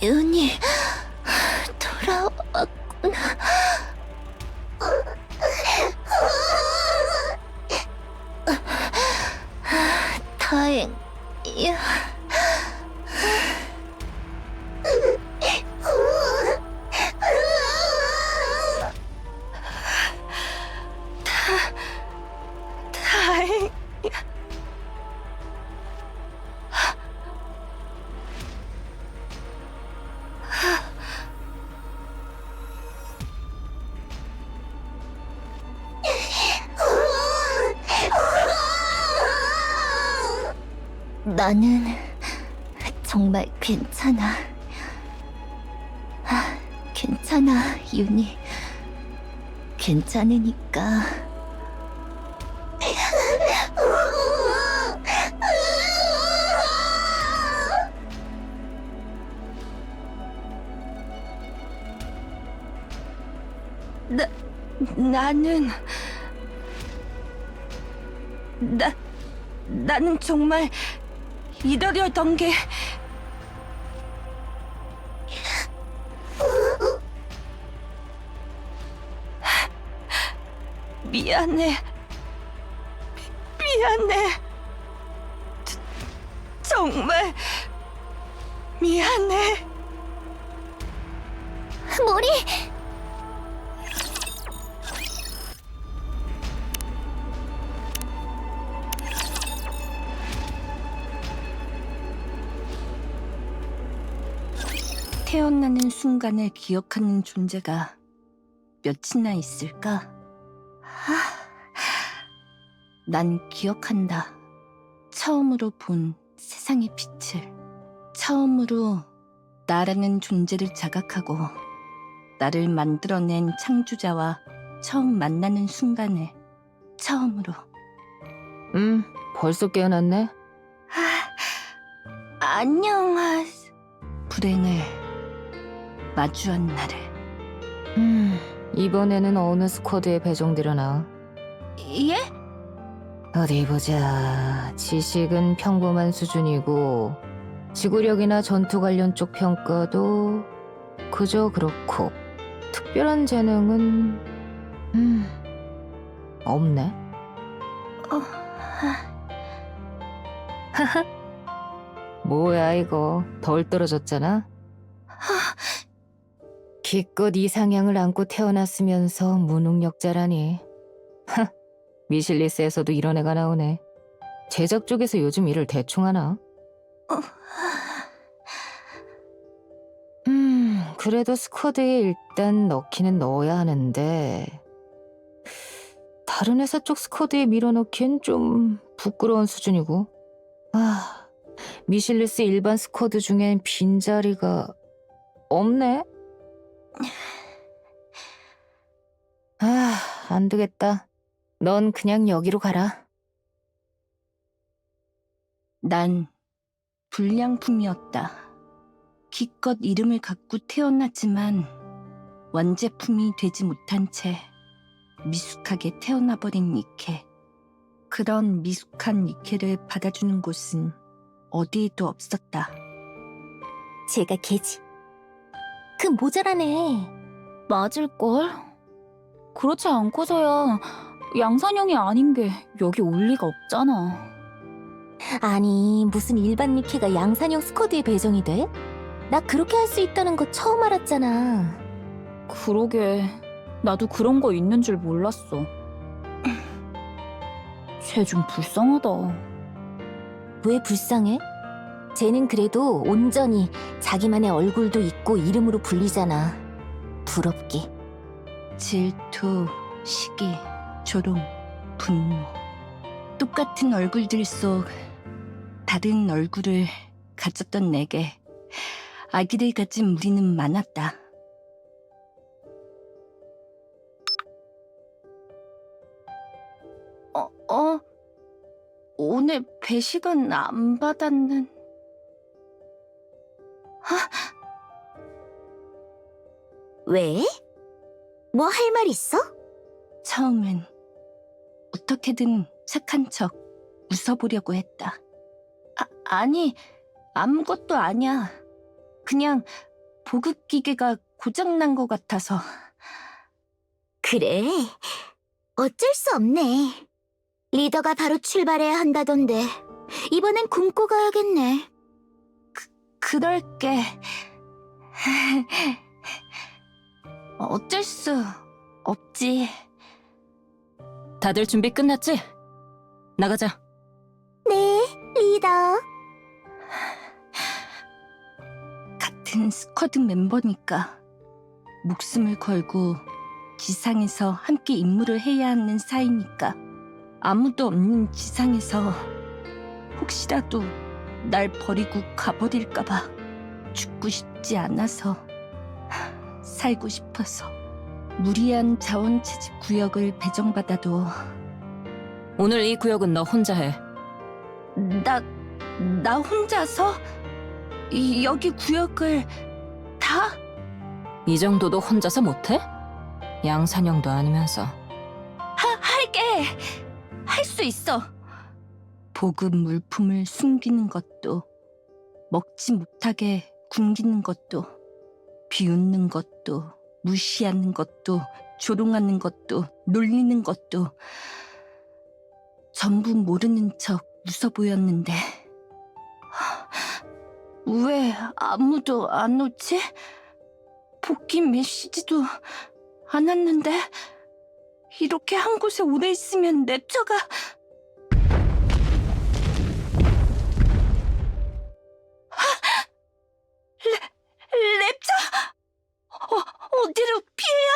윤희, 돌아왔구나. 다행이야. 다행. 나는 정말 괜찮아. 괜찮아, 윤희. 괜찮으니까. 나는 나는 정말 이러려던 게 미안해. 미안해. 정말 미안해. 모리! 태어나는 순간을 기억하는 존재가 몇이나 있을까? 난 기억한다. 처음으로 본 세상의 빛을. 처음으로 나라는 존재를 자각하고 나를 만들어낸 창조자와 처음 만나는 순간을. 처음으로. 벌써 깨어났네? 안녕하... 불행을 마주한 나를. 이번에는 어느 스쿼드에 배정되려나? 예? 어디 보자. 지식은 평범한 수준이고 지구력이나 전투 관련 쪽 평가도 그저 그렇고 특별한 재능은 없네. 뭐야 이거 덜 떨어졌잖아. 기껏 이상향을 안고 태어났으면서 무능력자라니. 미실리스에서도 이런 애가 나오네. 제작 쪽에서 요즘 일을 대충 하나? 그래도 스쿼드에 일단 넣기는 넣어야 하는데 다른 회사 쪽 스쿼드에 밀어넣기엔 좀 부끄러운 수준이고. 미실리스 일반 스쿼드 중엔 빈자리가 없네? 안 되겠다. 넌 그냥 여기로 가라. 난 불량품이었다. 기껏 이름을 갖고 태어났지만 완제품이 되지 못한 채 미숙하게 태어나버린 니케. 그런 미숙한 니케를 받아주는 곳은 어디에도 없었다. 제가 걔지. 그 모자라네. 맞을걸? 그렇지 않고서야 양산형이 아닌 게 여기 올 리가 없잖아. 아니, 무슨 일반 니케가 양산형 스쿼드에 배정이 돼? 나 그렇게 할 수 있다는 거 처음 알았잖아. 그러게, 나도 그런 거 있는 줄 몰랐어. 쟤 좀 불쌍하다. 왜 불쌍해? 쟤는 그래도 온전히 자기만의 얼굴도 있고 이름으로 불리잖아. 부럽게. 질투, 시기, 조롱, 분노. 똑같은 얼굴들 속 다른 얼굴을 가졌던 내게 아기를 가진 무리는 많았다. 오늘 배식은 안 받았는... 왜? 뭐 할 말 있어? 처음엔 어떻게든 착한 척 웃어보려고 했다. 아니, 아무것도 아니야. 그냥 보급기계가 고장난 것 같아서. 그래, 어쩔 수 없네. 리더가 바로 출발해야 한다던데 이번엔 굶고 가야겠네. 그럴게. 어쩔 수 없지. 다들 준비 끝났지? 나가자. 네, 리더. 같은 스쿼드 멤버니까 목숨을 걸고 지상에서 함께 임무를 해야 하는 사이니까 아무도 없는 지상에서 혹시라도 날 버리고 가버릴까봐 죽고 싶지 않아서 살고 싶어서 무리한 자원채집 구역을 배정받아도 오늘 이 구역은 너 혼자 해. 나 혼자서 여기 구역을 다? 이 정도도 혼자서 못해? 양산형도 아니면서. 할게. 할 수 있어. 보급 물품을 숨기는 것도, 먹지 못하게 굶기는 것도, 비웃는 것도, 무시하는 것도, 조롱하는 것도, 놀리는 것도 전부 모르는 척 웃어 보였는데 왜 아무도 안 오지? 복귀 메시지도 안 왔는데 이렇게 한 곳에 오래 있으면 랩처가 랩처? 어디로 피해야?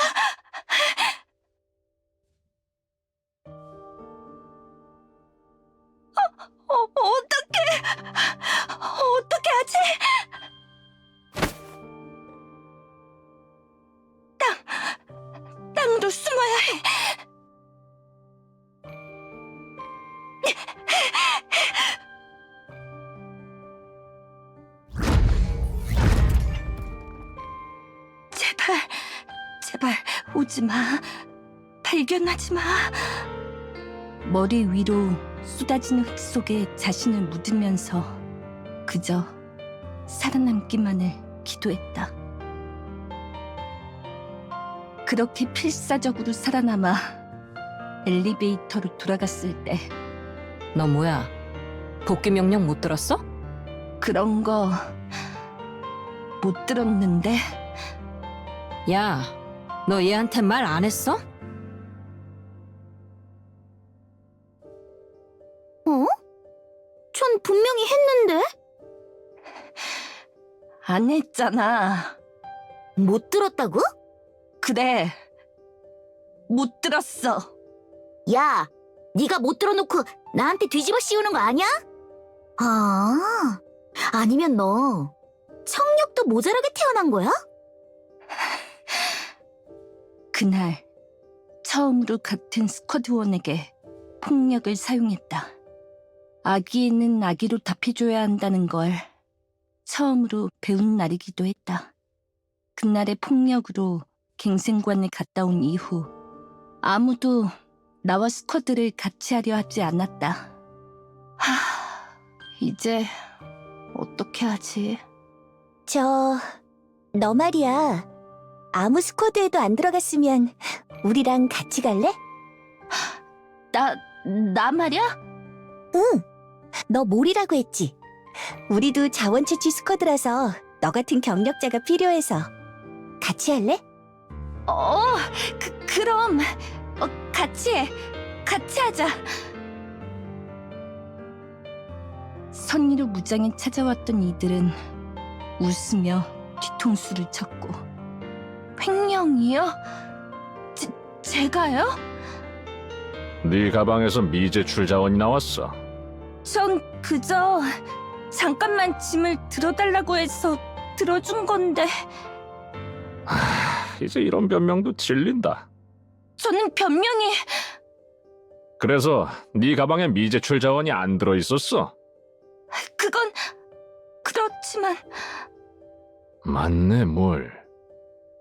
어떻게 하지? 땅도 숨어야 해. 제발 오지 마. 발견하지 마. 머리 위로 쏟아지는 흙 속에 자신을 묻으면서 그저 살아남기만을 기도했다. 그렇게 필사적으로 살아남아 엘리베이터로 돌아갔을 때 너 뭐야? 복귀 명령 못 들었어? 그런 거 못 들었는데 야, 너 얘한테 말 안 했어? 전 분명히 했는데. 안 했잖아. 못 들었다고? 그래, 못 들었어. 야, 네가 못 들어놓고 나한테 뒤집어 씌우는 거 아니야? 아, 아니면 너 청력도 모자라게 태어난 거야? 그날 처음으로 같은 스쿼드원에게 폭력을 사용했다. 아기에는 아기로 답해줘야 한다는 걸 처음으로 배운 날이기도 했다. 그날의 폭력으로 갱생관에 갔다 온 이후 아무도 나와 스쿼드를 같이 하려 하지 않았다. 이제 어떻게 하지? 너 말이야. 아무 스쿼드에도 안 들어갔으면 우리랑 같이 갈래? 나 말이야? 너 몰이라고 했지? 우리도 자원 채취 스쿼드라서 너 같은 경력자가 필요해서 같이 할래? 그럼 같이 하자. 선의로 무장에 찾아왔던 이들은 웃으며 뒤통수를 쳤고, 횡령이요? 제가요? 네 가방에서 미제출 자원이 나왔어. 전 그저 잠깐만 짐을 들어달라고 해서 들어준 건데. 이제 이런 변명도 질린다. 저는 변명이... 그래서 네 가방에 미제출 자원이 안 들어있었어? 그건 그렇지만... 맞네, 뭘.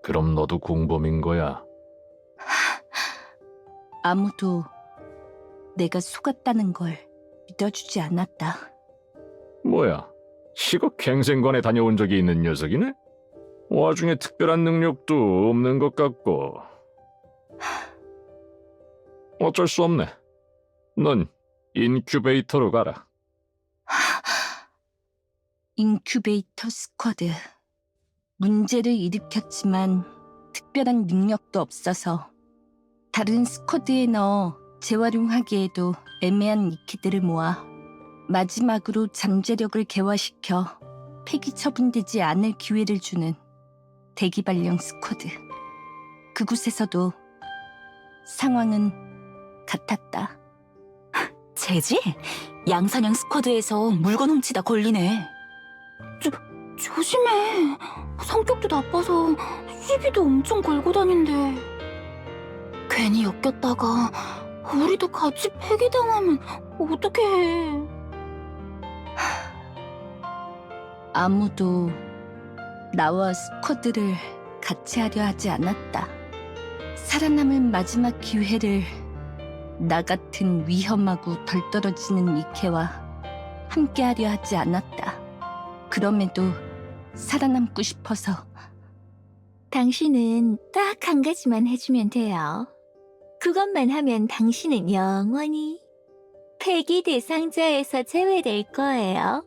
그럼 너도 공범인 거야. 아무도 내가 속았다는 걸 믿어주지 않았다. 뭐야, 시국 갱생관에 다녀온 적이 있는 녀석이네? 와중에 특별한 능력도 없는 것 같고. 어쩔 수 없네. 넌 인큐베이터로 가라. 인큐베이터 스쿼드. 문제를 일으켰지만 특별한 능력도 없어서 다른 스쿼드에 넣어 재활용하기에도 애매한 니케들을 모아 마지막으로 잠재력을 개화시켜 폐기 처분되지 않을 기회를 주는 대기발령 스쿼드. 그곳에서도 상황은 같았다. 쟤지? 양사냥 스쿼드에서 물건 훔치다 걸리네. 조심해. 성격도 나빠서 시비도 엄청 걸고 다닌대. 괜히 엮였다가 우리도 같이 폐기당하면 어떡해. 아무도 나와 스쿼드를 같이 하려 하지 않았다. 살아남을 마지막 기회를 나 같은 위험하고 덜 떨어지는 니케와 함께하려 하지 않았다. 그럼에도 살아남고 싶어서. 당신은 딱 한 가지만 해주면 돼요. 그것만 하면 당신은 영원히 폐기 대상자에서 제외될 거예요.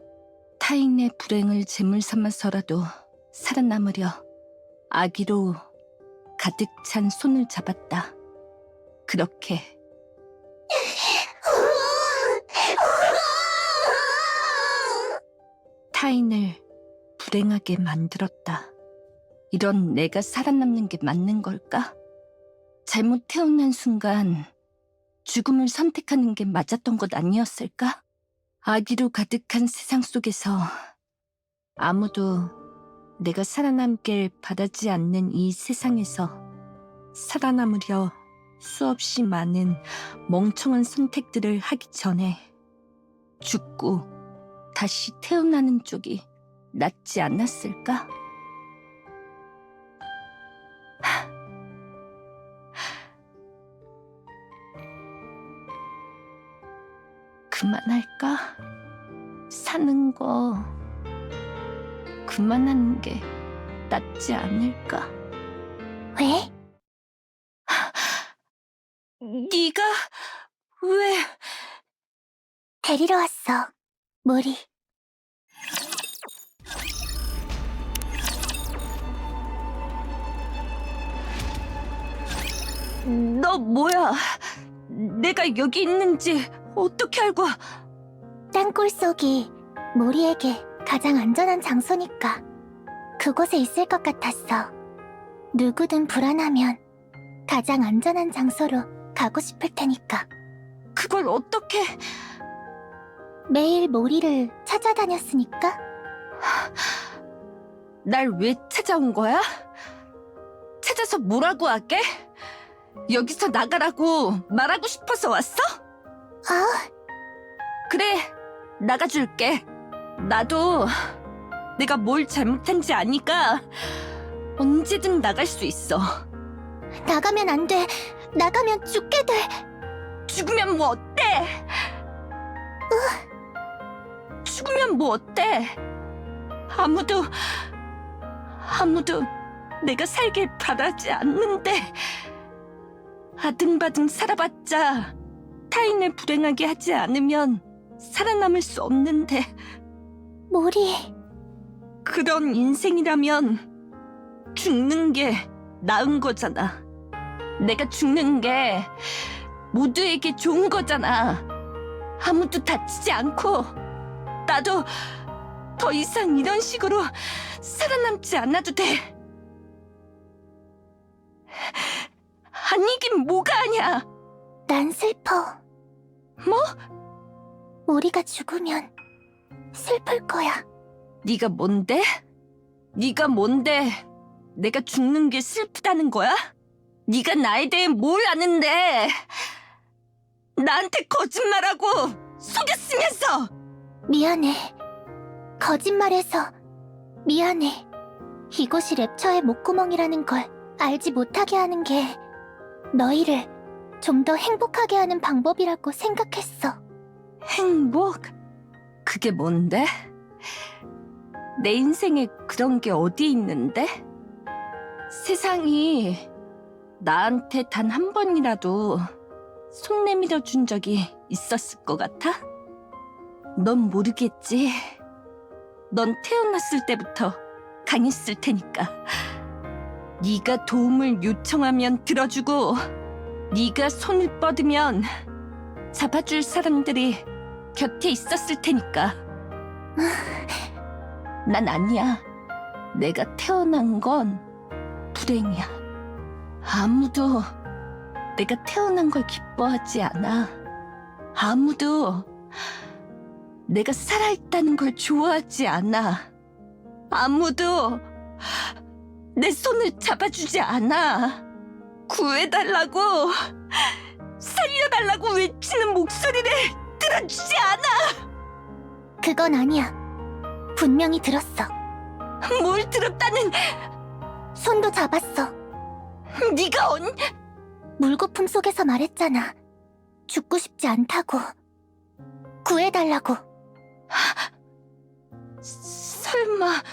타인의 불행을 재물 삼아서라도 살아남으려 아기로 가득 찬 손을 잡았다. 그렇게 타인을 불행하게 만들었다. 이런 내가 살아남는 게 맞는 걸까? 잘못 태어난 순간 죽음을 선택하는 게 맞았던 것 아니었을까? 아기로 가득한 세상 속에서 아무도 내가 살아남길 바라지 않는 이 세상에서 살아남으려 수없이 많은 멍청한 선택들을 하기 전에 죽고 다시 태어나는 쪽이 낫지 않았을까? 그만할까? 사는 거 그만하는 게 낫지 않을까? 왜? 네가 왜... 데리러 왔어, 모리. 너 뭐야? 내가 여기 있는지 어떻게 알고... 땅굴 속이 모리에게 가장 안전한 장소니까 그곳에 있을 것 같았어. 누구든 불안하면 가장 안전한 장소로 가고 싶을 테니까. 그걸 어떻게... 매일 모리를 찾아다녔으니까. 날 왜 찾아온 거야? 찾아서 뭐라고 하게? 여기서 나가라고 말하고 싶어서 왔어? 아, 그래, 나가줄게. 나도 내가 뭘 잘못한지 아니까 언제든 나갈 수 있어. 나가면 안 돼. 나가면 죽게 돼. 죽으면 뭐 어때? 죽으면 뭐 어때? 아무도 내가 살길 바라지 않는데 아등바등 살아봤자 타인을 불행하게 하지 않으면 살아남을 수 없는데 모리, 그런 인생이라면 죽는 게 나은 거잖아. 내가 죽는 게 모두에게 좋은 거잖아. 아무도 다치지 않고 나도 더 이상 이런 식으로 살아남지 않아도 돼. 아니긴 뭐가 아냐. 난 슬퍼. 뭐? 모리가 죽으면 슬플 거야. 네가 뭔데? 네가 뭔데 내가 죽는 게 슬프다는 거야? 네가 나에 대해 뭘 아는데 나한테 거짓말하고 속였으면서. 미안해. 거짓말해서 미안해. 이곳이 랩처의 목구멍이라는 걸 알지 못하게 하는 게 너희를 좀 더 행복하게 하는 방법이라고 생각했어. 행복? 그게 뭔데? 내 인생에 그런 게 어디 있는데? 세상이 나한테 단 한 번이라도 손 내밀어 준 적이 있었을 것 같아? 넌 모르겠지. 넌 태어났을 때부터 강했을 테니까. 네가 도움을 요청하면 들어주고 네가 손을 뻗으면 잡아줄 사람들이 곁에 있었을 테니까. 난 아니야. 내가 태어난 건 불행이야. 아무도 내가 태어난 걸 기뻐하지 않아. 아무도 내가 살아있다는 걸 좋아하지 않아. 아무도 내 손을 잡아주지 않아. 구해달라고, 살려달라고 외치는 목소리를 들어주지 않아. 그건 아니야. 분명히 들었어. 뭘 들었다는... 손도 잡았어. 네가 물거품 속에서 말했잖아. 죽고 싶지 않다고. 구해달라고. 설마...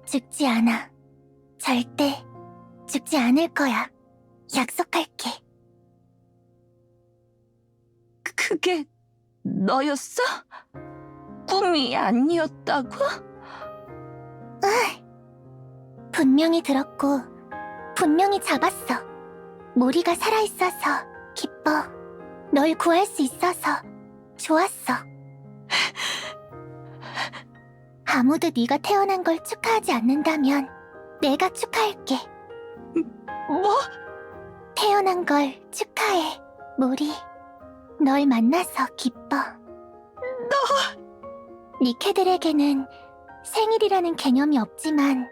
죽지 않아. 절대 죽지 않을 거야. 약속할게. 그게 너였어? 꿈이 아니었다고? 분명히 들었고 분명히 잡았어. 모리가 살아있어서 기뻐. 널 구할 수 있어서 좋았어. 아무도 네가 태어난 걸 축하하지 않는다면 내가 축하할게. 뭐? 태어난 걸 축하해, 모리. 널 만나서 기뻐. 니케들에게는 생일이라는 개념이 없지만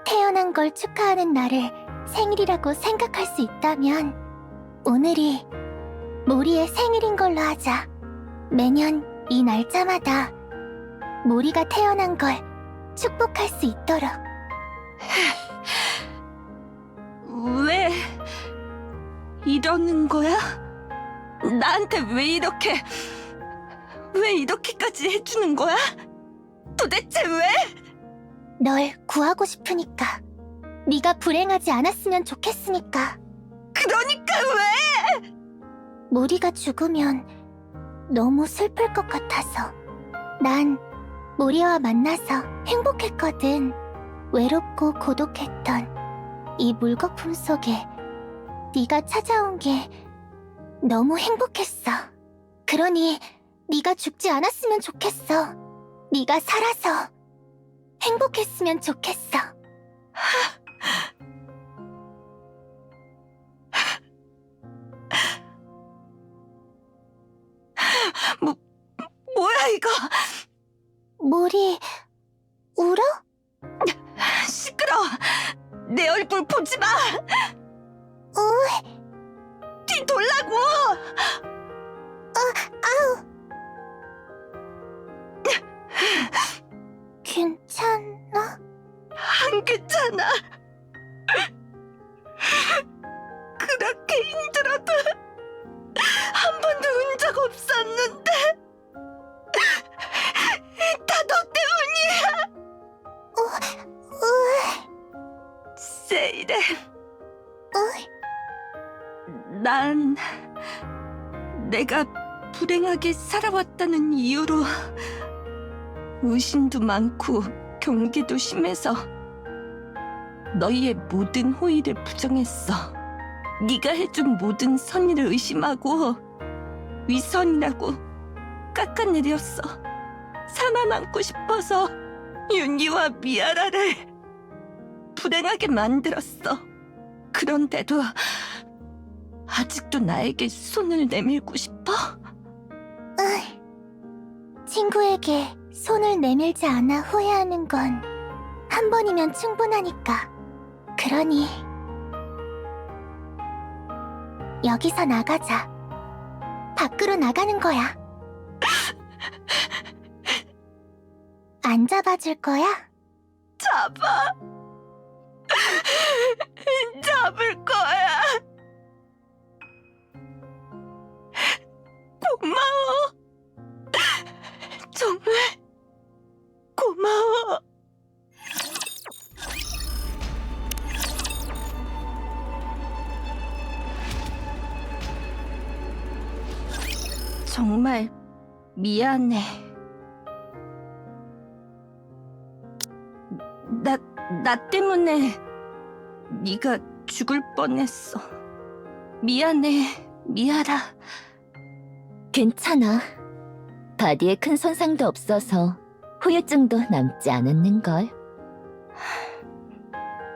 태어난 걸 축하하는 날을 생일이라고 생각할 수 있다면 오늘이 모리의 생일인 걸로 하자. 매년 이 날짜마다 모리가 태어난 걸 축복할 수 있도록. 왜 이러는 거야? 나한테 왜 이렇게까지 해주는 거야? 도대체 왜? 널 구하고 싶으니까. 네가 불행하지 않았으면 좋겠으니까. 그러니까 왜? 모리가 죽으면 너무 슬플 것 같아서. 난 모리와 만나서 행복했거든. 외롭고 고독했던 이 물거품 속에 네가 찾아온 게 너무 행복했어. 그러니 네가 죽지 않았으면 좋겠어. 네가 살아서 행복했으면 좋겠어. 이거? 물이 울어? 시끄러. 내 얼굴 보지 마. 뒤 돌라고. 괜찮아? 안 괜찮아. 그렇게 힘들어도 한 번도 운 적 없었는데 다 너 때문이야. 세이렌. 난 내가 불행하게 살아왔다는 이유로 의심도 많고 경계도 심해서 너희의 모든 호의를 부정했어. 네가 해준 모든 선의를 의심하고 위선이라고 깎아내렸어. 살아남고 싶어서 윤희와 미아라를 불행하게 만들었어. 그런데도 아직도 나에게 손을 내밀고 싶어? 친구에게 손을 내밀지 않아 후회하는 건 한 번이면 충분하니까. 그러니 여기서 나가자. 밖으로 나가는 거야. 안 잡아줄 거야? 잡아. 잡을 거야. 고마워. 정말 고마워. 정말 미안해. 나 때문에 네가 죽을 뻔했어. 미안해, 미아라. 괜찮아. 바디에 큰 손상도 없어서 후유증도 남지 않았는걸.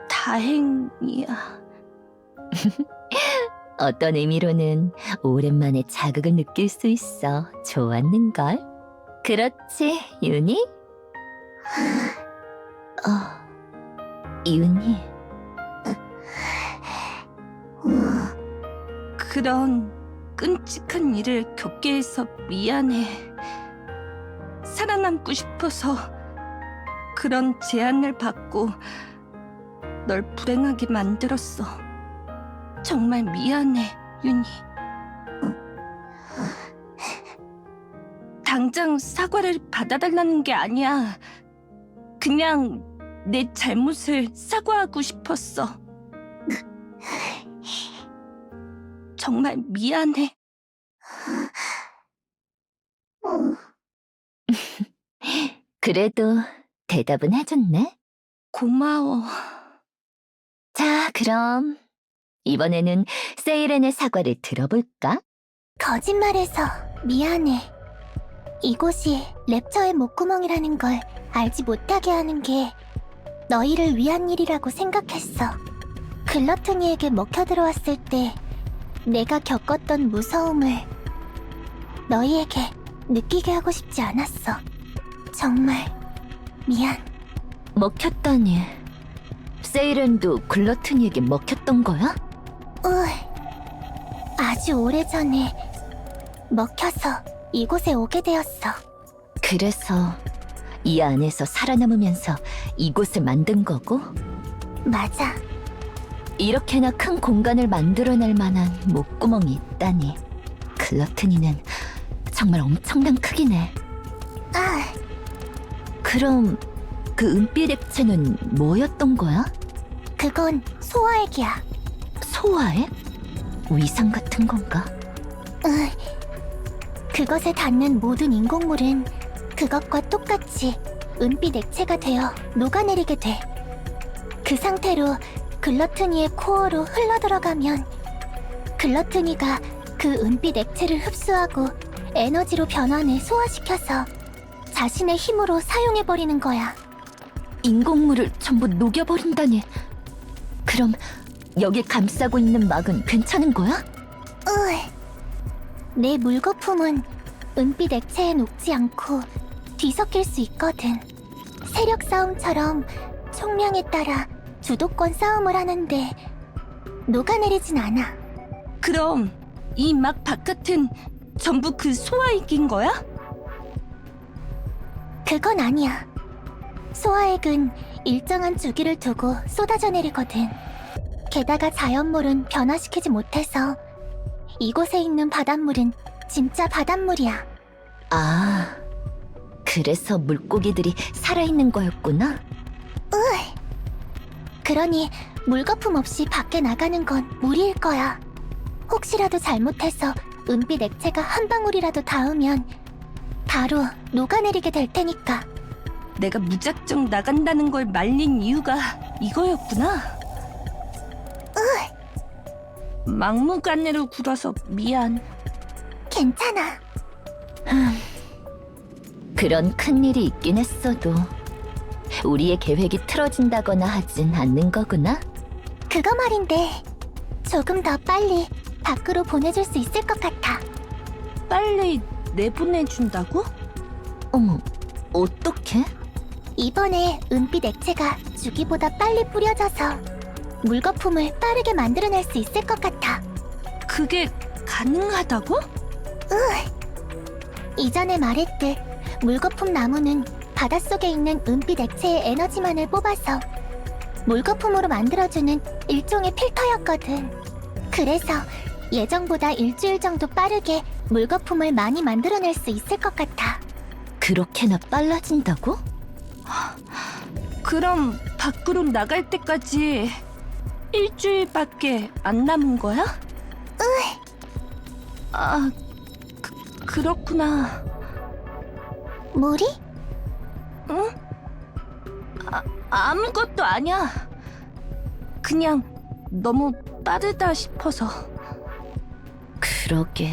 다행이야. 어떤 의미로는 오랜만에 자극을 느낄 수 있어 좋았는걸. 그렇지, 윤희? 윤희. 그런 끔찍한 일을 겪게 해서 미안해. 살아남고 싶어서 그런 제안을 받고 널 불행하게 만들었어. 정말 미안해, 윤희. 당장 사과를 받아달라는 게 아니야. 그냥 내 잘못을 사과하고 싶었어. 정말 미안해. 그래도 대답은 해줬네. 고마워. 자, 그럼 이번에는 세이렌의 사과를 들어볼까? 거짓말해서 미안해. 이곳이 랩처의 목구멍이라는 걸 알지 못하게 하는 게 너희를 위한 일이라고 생각했어. 글러트니에게 먹혀들어왔을 때 내가 겪었던 무서움을 너희에게 느끼게 하고 싶지 않았어. 정말 미안. 먹혔다니. 세이렌도 글러트니에게 먹혔던 거야? 아주 오래전에 먹혀서 이곳에 오게 되었어. 그래서 이 안에서 살아남으면서 이곳을 만든 거고? 맞아. 이렇게나 큰 공간을 만들어낼 만한 목구멍이 있다니. 글러트니는 정말 엄청난 크기네. 그럼 그 은빛 액체는 뭐였던 거야? 그건 소화액이야. 소화액? 위상 같은 건가? 그것에 닿는 모든 인공물은 그것과 똑같이 은빛 액체가 되어 녹아내리게 돼. 그 상태로 글러트니의 코어로 흘러들어가면 글러트니가 그 은빛 액체를 흡수하고 에너지로 변환해 소화시켜서 자신의 힘으로 사용해버리는 거야. 인공물을 전부 녹여버린다니. 그럼 여길 감싸고 있는 막은 괜찮은 거야? 내 물거품은 은빛 액체에 녹지 않고 뒤섞일 수 있거든. 세력 싸움처럼 총량에 따라 주도권 싸움을 하는데 녹아내리진 않아. 그럼 이 막 바깥은 전부 그 소화액인 거야? 그건 아니야. 소화액은 일정한 주기를 두고 쏟아져 내리거든. 게다가 자연물은 변화시키지 못해서 이곳에 있는 바닷물은 진짜 바닷물이야. 아, 그래서 물고기들이 살아있는 거였구나? 그러니 물거품 없이 밖에 나가는 건 무리일 거야. 혹시라도 잘못해서 은빛 액체가 한 방울이라도 닿으면 바로 녹아내리게 될 테니까. 내가 무작정 나간다는 걸 말린 이유가 이거였구나. 막무가내로 굴어서 미안. 괜찮아. 그런 큰일이 있긴 했어도 우리의 계획이 틀어진다거나 하진 않는 거구나? 그거 말인데 조금 더 빨리 밖으로 보내줄 수 있을 것 같아. 빨리 내보내준다고? 어머, 어떡해? 이번에 은빛 액체가 주기보다 빨리 뿌려져서 물거품을 빠르게 만들어낼 수 있을 것 같아. 그게 가능하다고? 이전에 말했듯 물거품 나무는 바닷속에 있는 은빛 액체의 에너지만을 뽑아서 물거품으로 만들어주는 일종의 필터였거든. 그래서 예정보다 일주일 정도 빠르게 물거품을 많이 만들어낼 수 있을 것 같아. 그렇게나 빨라진다고? 그럼 밖으로 나갈 때까지 일주일밖에 안 남은 거야? 아, 그렇구나. 무리? 응? 아무것도 아니야. 그냥 너무 빠르다 싶어서. 그러게.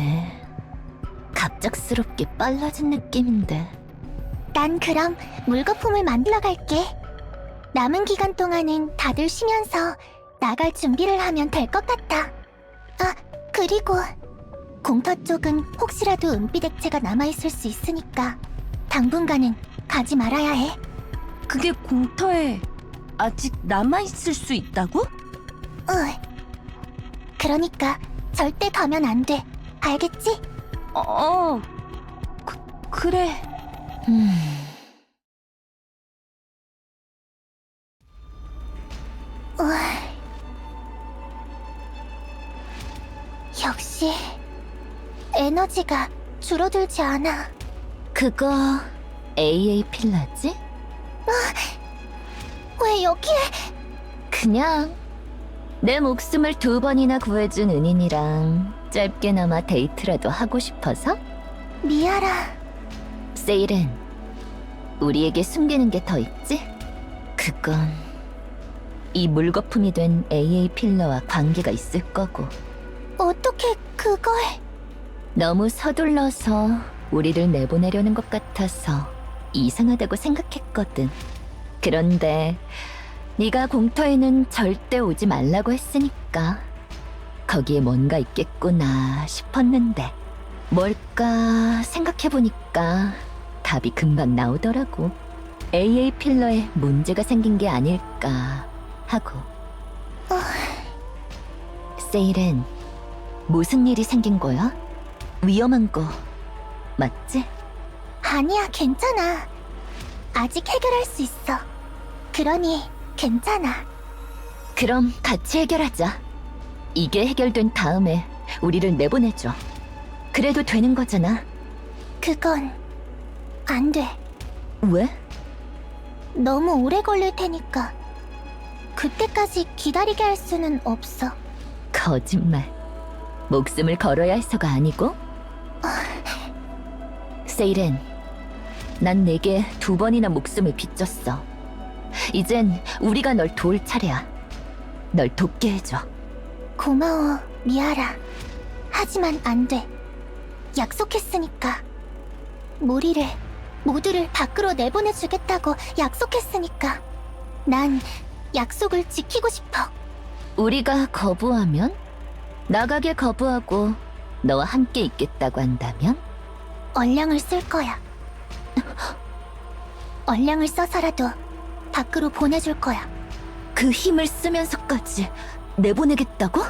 갑작스럽게 빨라진 느낌인데. 난 그럼 물거품을 만들러 갈게. 남은 기간 동안은 다들 쉬면서 나갈 준비를 하면 될 것 같아. 아, 그리고 공터 쪽은 혹시라도 은빛 액체가 남아있을 수 있으니까 당분간은 가지 말아야 해. 그게 공터에 아직 남아있을 수 있다고? 그러니까 절대 가면 안 돼. 알겠지? 그래. 역시 에너지가 줄어들지 않아. 그거 AA 필라지? 왜 여기에? 그냥 내 목숨을 2번이나 구해준 은인이랑 짧게나마 데이트라도 하고 싶어서? 미아라. 세일은 우리에게 숨기는 게 더 있지? 그건 이 물거품이 된 AA 필러와 관계가 있을 거고. 어떻게 그걸? 너무 서둘러서 우리를 내보내려는 것 같아서 이상하다고 생각했거든. 그런데 네가 공터에는 절대 오지 말라고 했으니까 거기에 뭔가 있겠구나 싶었는데 뭘까 생각해보니까 답이 금방 나오더라고. AA 필러에 문제가 생긴 게 아닐까 하고. 세일은 무슨 일이 생긴 거야? 위험한 거 맞지? 아니야, 괜찮아. 아직 해결할 수 있어. 그러니 괜찮아. 그럼 같이 해결하자. 이게 해결된 다음에 우리를 내보내줘. 그래도 되는 거잖아. 그건 안 돼. 왜? 너무 오래 걸릴 테니까. 그때까지 기다리게 할 수는 없어. 거짓말. 목숨을 걸어야 해서가 아니고? 세일은 난 내게 2번이나 목숨을 빚졌어. 이젠 우리가 널 도울 차례야. 널 돕게 해줘. 고마워, 미아라. 하지만 안 돼. 약속했으니까. 모두를 밖으로 내보내주겠다고 약속했으니까. 난 약속을 지키고 싶어. 우리가 거부하면? 나가게 거부하고 너와 함께 있겠다고 한다면? 얼량을 쓸 거야. 얼량을 써서라도 밖으로 보내줄 거야. 그 힘을 쓰면서까지 내보내겠다고?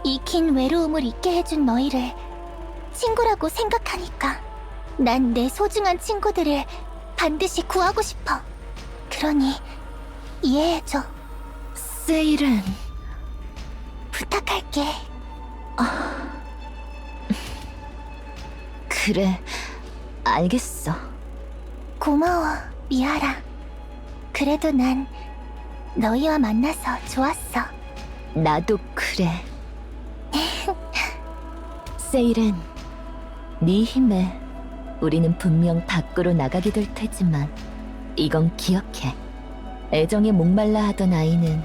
이 긴 외로움을 잊게 해준 너희를 친구라고 생각하니까 난 내 소중한 친구들을 반드시 구하고 싶어. 그러니 이해해줘. 세일은 부탁할게. 그래, 알겠어. 고마워, 미아라. 그래도 난 너희와 만나서 좋았어. 나도 그래. 세일은 네 힘에 우리는 분명 밖으로 나가게 될 테지만 이건 기억해. 애정에 목말라 하던 아이는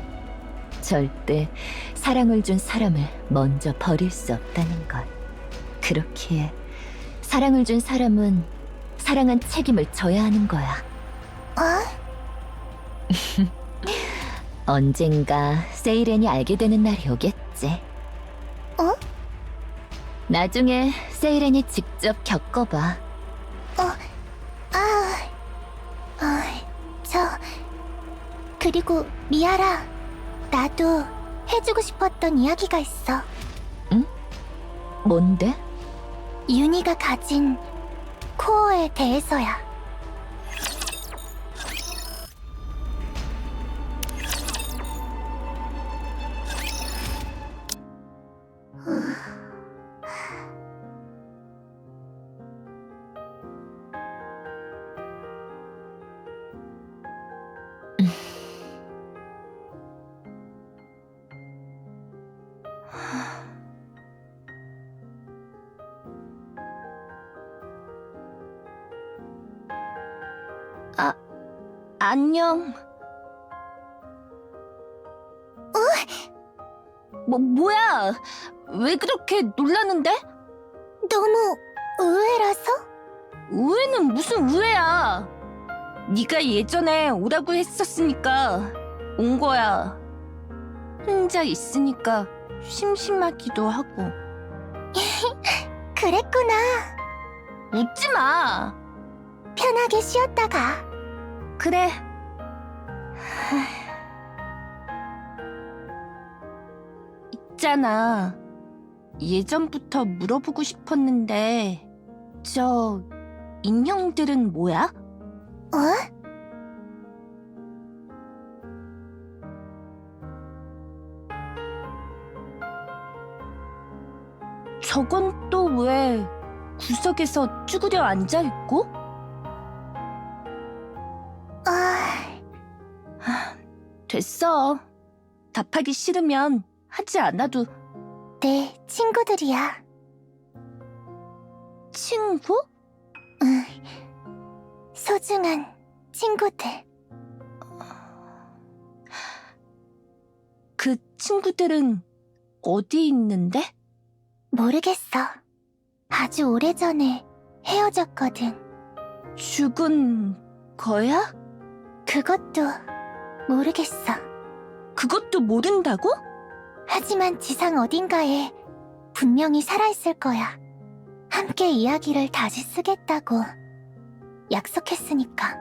절대 사랑을 준 사람을 먼저 버릴 수 없다는 것. 그렇기에 사랑을 준 사람은 사랑한 책임을 져야 하는 거야. 언젠가 세이렌이 알게 되는 날이 오겠지. 나중에 세이렌이 직접 겪어봐. 그리고 미아라, 나도 해주고 싶었던 이야기가 있어. 뭔데? 윤희가 가진 코어에 대해서야. 안녕. 뭐야? 왜 그렇게 놀라는데? 너무 의외라서? 우애는 무슨 우애야? 네가 예전에 오라고 했었으니까 온 거야. 혼자 있으니까 심심하기도 하고. 그랬구나. 웃지 마. 편하게 쉬었다가. 그래. 있잖아. 예전부터 물어보고 싶었는데 저 인형들은 뭐야? 저건 또 왜 구석에서 쭈그려 앉아있고? 됐어. 답하기 싫으면 하지 않아도. 내 친구들이야. 친구? 소중한 친구들. 그 친구들은 어디 있는데? 모르겠어. 아주 오래전에 헤어졌거든. 죽은 거야? 그것도 모르겠어. 그것도 모른다고? 하지만 지상 어딘가에 분명히 살아있을 거야. 함께 이야기를 다시 쓰겠다고 약속했으니까.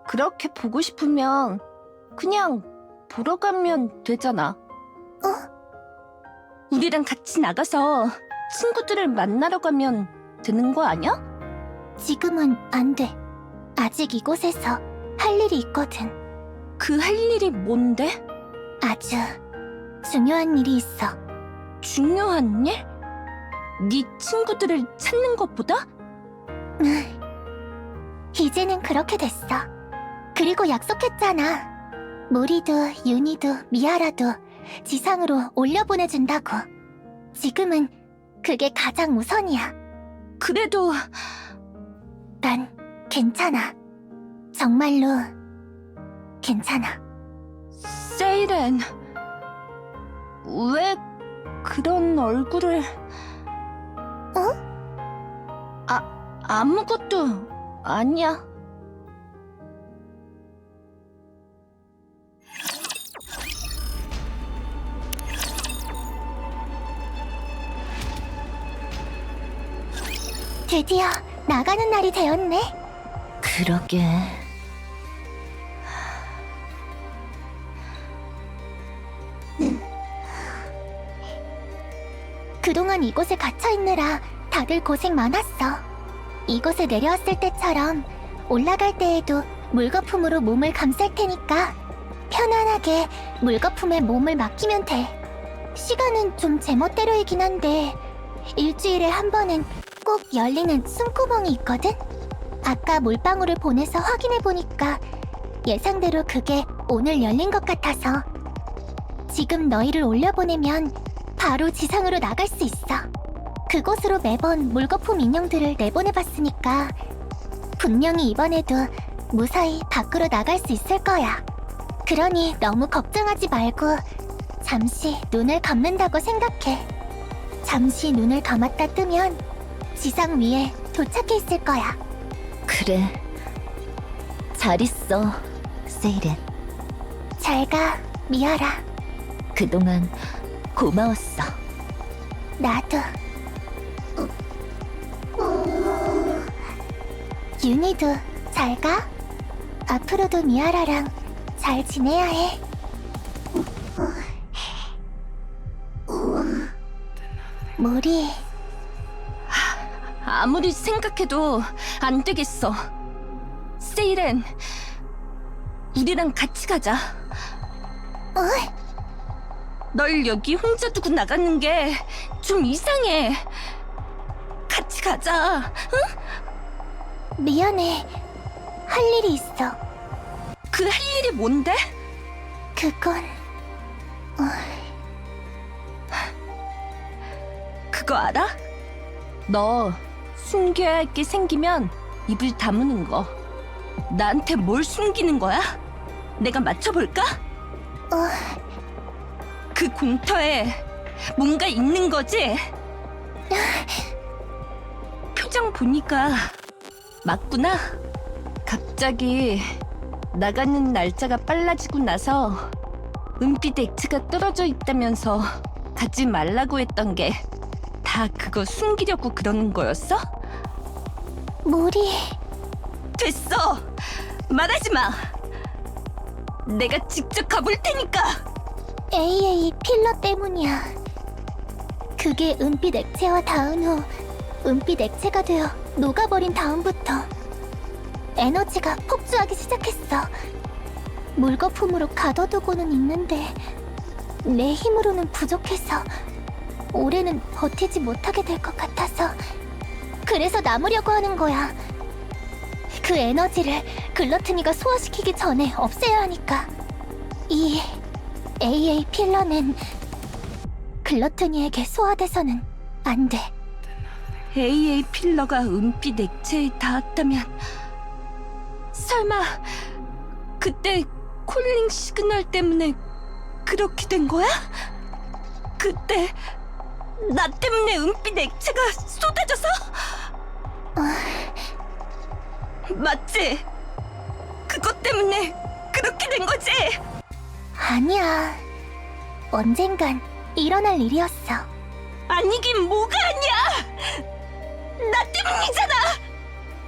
그렇게 보고 싶으면 그냥 보러 가면 되잖아. 우리랑 같이 나가서 친구들을 만나러 가면 되는 거 아니야? 지금은 안 돼. 아직 이곳에서 할 일이 있거든. 그 할 일이 뭔데? 아주 중요한 일이 있어. 중요한 일? 네 친구들을 찾는 것보다? 이제는 그렇게 됐어. 그리고 약속했잖아. 모리도, 윤희도, 미아라도 지상으로 올려보내준다고. 지금은 그게 가장 우선이야. 그래도 난 괜찮아. 정말로 괜찮아. 세이렌, 왜 그런 얼굴을... 아무것도 아니야. 드디어 나가는 날이 되었네. 그러게. 그동안 이곳에 갇혀있느라 다들 고생 많았어. 이곳에 내려왔을 때처럼 올라갈 때에도 물거품으로 몸을 감쌀 테니까 편안하게 물거품에 몸을 맡기면 돼. 시간은 좀 제멋대로이긴 한데 일주일에 한 번은 꼭 열리는 숨구멍이 있거든? 아까 물방울을 보내서 확인해보니까 예상대로 그게 오늘 열린 것 같아서 지금 너희를 올려보내면 바로 지상으로 나갈 수 있어. 그곳으로 매번 물거품 인형들을 내보내봤으니까 분명히 이번에도 무사히 밖으로 나갈 수 있을 거야. 그러니 너무 걱정하지 말고 잠시 눈을 감는다고 생각해. 잠시 눈을 감았다 뜨면 지상 위에 도착해 있을 거야. 그래. 잘 있어, 세이렌. 잘 가, 미아라. 그동안 고마웠어. 나도. 윤희도 잘 가. 앞으로도 미아라랑 잘 지내야 해. 모리, 아무리 생각해도 안 되겠어. 세이렌, 우리랑 같이 가자. 널 여기 혼자 두고 나가는 게 좀 이상해. 같이 가자. 미안해. 할 일이 있어. 그 할 일이 뭔데? 그건 그거 알아? 너 숨겨야 할 게 생기면 입을 다무는 거. 나한테 뭘 숨기는 거야? 내가 맞춰볼까? 그 공터에 뭔가 있는 거지? 표정 보니까 맞구나. 갑자기 나가는 날짜가 빨라지고 나서 은빛 액체가 떨어져 있다면서 가지 말라고 했던 게 다 그거 숨기려고 그러는 거였어? 모리. 됐어! 말하지 마! 내가 직접 가볼 테니까! AA 필러 때문이야. 그게 은빛 액체와 닿은 후 은빛 액체가 되어 녹아버린 다음부터 에너지가 폭주하기 시작했어. 물거품으로 가둬두고는 있는데 내 힘으로는 부족해서 올해는 버티지 못하게 될 것 같아서 그래서 남으려고 하는 거야. 그 에너지를 글러트니가 소화시키기 전에 없애야 하니까. 이 AA 필러는 글러트니에게 소화돼서는 안 돼. AA 필러가 은빛 액체에 닿았다면 설마 그때 콜링 시그널 때문에 그렇게 된 거야? 그때 나 때문에 은빛 액체가 쏟아져서? 맞지? 그것 때문에 그렇게 된 거지? 아니야. 언젠간 일어날 일이었어. 아니긴 뭐가 아니야! 나 때문이잖아!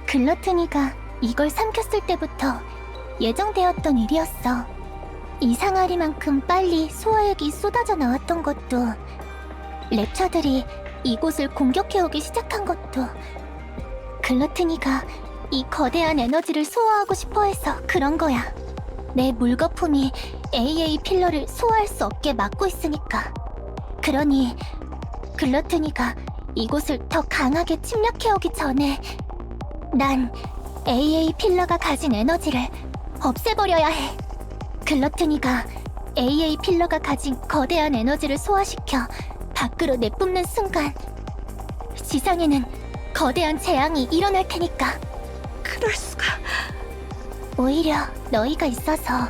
글러트니가 이걸 삼켰을 때부터 예정되었던 일이었어. 이상하리만큼 빨리 소화액이 쏟아져 나왔던 것도, 랩처들이 이곳을 공격해오기 시작한 것도, 글러트니가 이 거대한 에너지를 소화하고 싶어해서 그런 거야. 내 물거품이 AA 필러를 소화할 수 없게 막고 있으니까. 그러니 글러트니가 이곳을 더 강하게 침략해오기 전에 난 AA 필러가 가진 에너지를 없애버려야 해. 글러트니가 AA 필러가 가진 거대한 에너지를 소화시켜 밖으로 내뿜는 순간 지상에는 거대한 재앙이 일어날 테니까. 그럴 수가... 오히려 너희가 있어서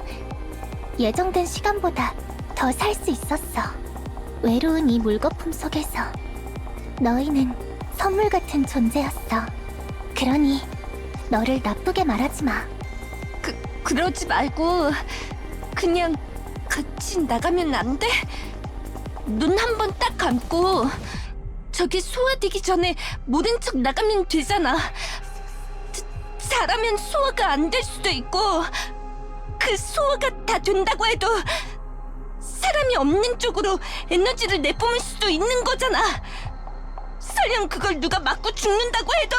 예정된 시간보다 더 살 수 있었어. 외로운 이 물거품 속에서 너희는 선물 같은 존재였어. 그러니 너를 나쁘게 말하지 마. 그러지 말고 그냥 같이 나가면 안 돼? 눈 한 번 딱 감고 저기 소화되기 전에 모른 척 나가면 되잖아. 잘하면 소화가 안 될 수도 있고, 그 소화가 다 된다고 해도 사람이 없는 쪽으로 에너지를 내뿜을 수도 있는 거잖아. 설령 그걸 누가 맞고 죽는다고 해도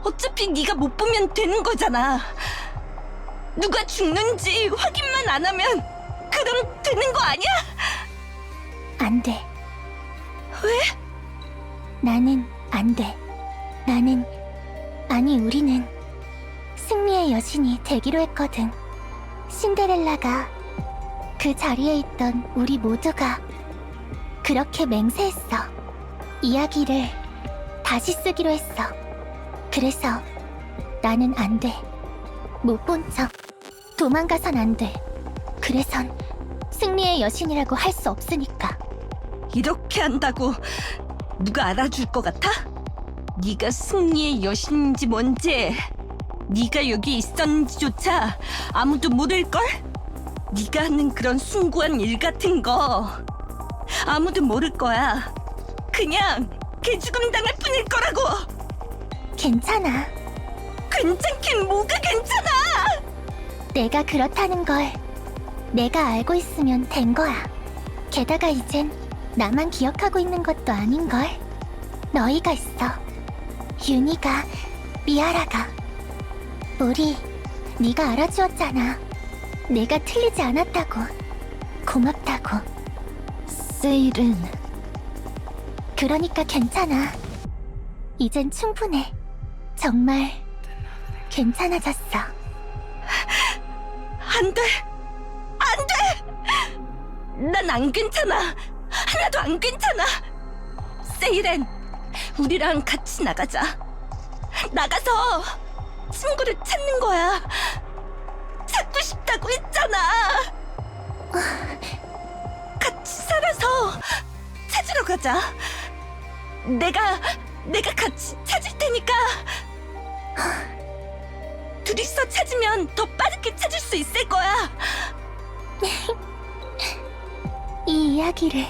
어차피 네가 못 보면 되는 거잖아. 누가 죽는지 확인만 안 하면 그럼 되는 거 아니야? 안 돼. 왜? 나는 안 돼. 아니, 우리는 승리의 여신이 되기로 했거든. 신데렐라가 그 자리에 있던 우리 모두가 그렇게 맹세했어. 이야기를 다시 쓰기로 했어. 그래서 나는 안 돼. 못 본 척. 도망가선 안 돼. 그래선 승리의 여신이라고 할 수 없으니까. 이렇게 한다고 누가 알아줄 것 같아? 네가 승리의 여신인지 뭔지, 네가 여기 있었는지조차 아무도 모를걸? 네가 하는 그런 숭고한 일 같은 거 아무도 모를 거야. 그냥 개죽음 당할 뿐일 거라고. 괜찮아. 괜찮긴 뭐가 괜찮아. 내가 그렇다는 걸 내가 알고 있으면 된 거야. 게다가 이젠 나만 기억하고 있는 것도 아닌걸. 너희가 있어. 윤희가, 미아라가. 우리 네가 알아주었잖아. 내가 틀리지 않았다고. 고맙다고. 세일은 그러니까 괜찮아. 이젠 충분해. 정말 괜찮아졌어. 안 돼. 안 돼. 난 안 괜찮아. 하나도 안 괜찮아. 세이렌, 우리랑 같이 나가자. 나가서 친구를 찾는 거야. 찾고 싶다고 했잖아. 같이 살아서 찾으러 가자. 내가 같이 찾을 테니까. 둘이서 찾으면 더 빠르게 찾을 수 있을 거야. 이 이야기를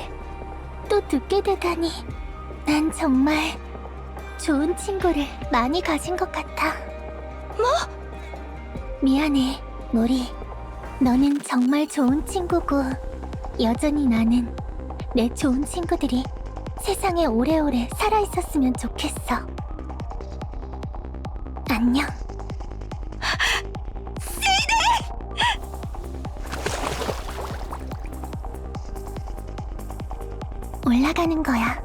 또 듣게 되다니. 난 정말 좋은 친구를 많이 가진 것 같아. 뭐? 미안해, 모리. 너는 정말 좋은 친구고, 여전히 나는 내 좋은 친구들이 세상에 오래오래 살아있었으면 좋겠어. 안녕. 올라가는 거야.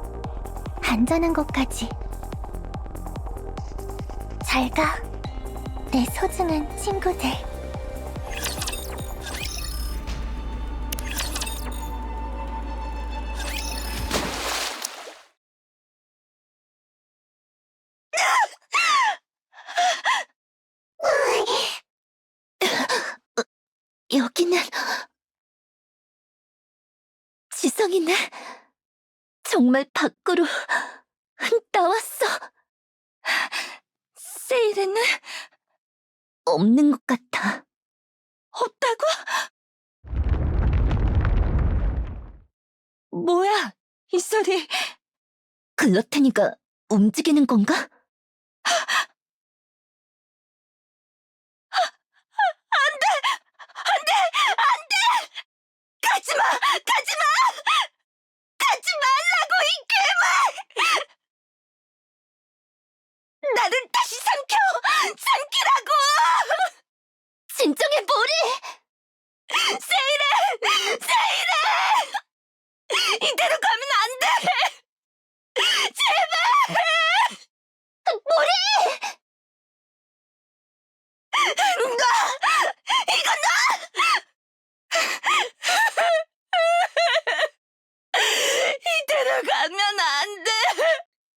안전한 곳까지. 잘 가, 내 소중한 친구들. 여기는 지성이네. 정말 밖으로 나왔어. 세이렌은 없는 것 같아. 없다고? 뭐야, 이 소리. 글러테니가 움직이는 건가? 가지마! 가지마! 가지 말라고, 이 괴물! 나를 다시 삼키라고! 진정해, 모리! 세이렌! 이대로 가면 안 돼! 제발! 모리! 이건 이대로 가면 안 돼!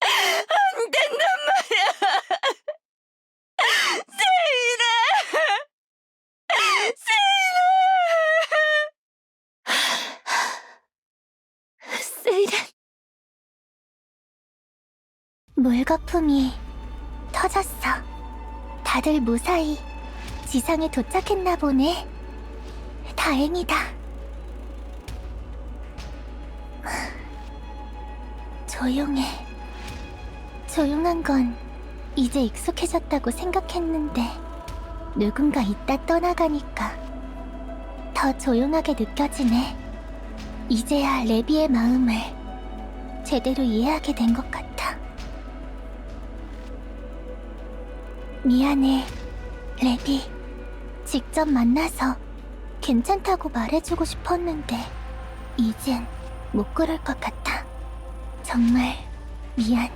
안 된단 말이야! 세일은 물거품이 터졌어. 다들 무사히 지상에 도착했나 보네. 다행이다. 조용해. 조용한 건 이제 익숙해졌다고 생각했는데 누군가 있다 떠나가니까 더 조용하게 느껴지네. 이제야 레비의 마음을 제대로 이해하게 된 것 같아. 미안해, 레비. 직접 만나서 괜찮다고 말해주고 싶었는데 이젠 못 그럴 것 같아. 정말 미안.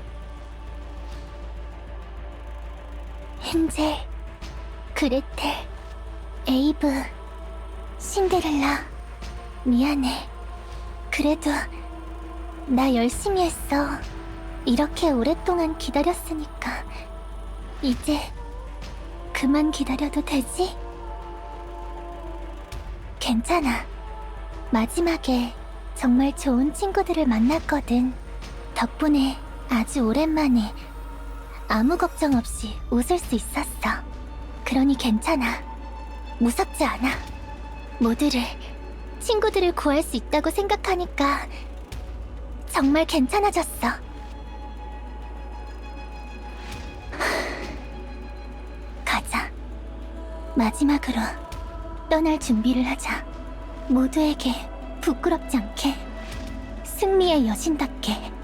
헨젤, 그레텔, 에이브, 신데렐라, 미안해. 그래도 나 열심히 했어. 이렇게 오랫동안 기다렸으니까 이제 그만 기다려도 되지? 괜찮아. 마지막에 정말 좋은 친구들을 만났거든. 덕분에 아주 오랜만에 아무 걱정 없이 웃을 수 있었어. 그러니 괜찮아. 무섭지 않아. 모두를, 친구들을 구할 수 있다고 생각하니까 정말 괜찮아졌어. 가자. 마지막으로 떠날 준비를 하자. 모두에게 부끄럽지 않게, 승리의 여신답게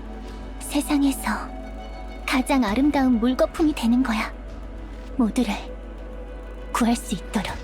세상에서 가장 아름다운 물거품이 되는 거야. 모두를 구할 수 있도록.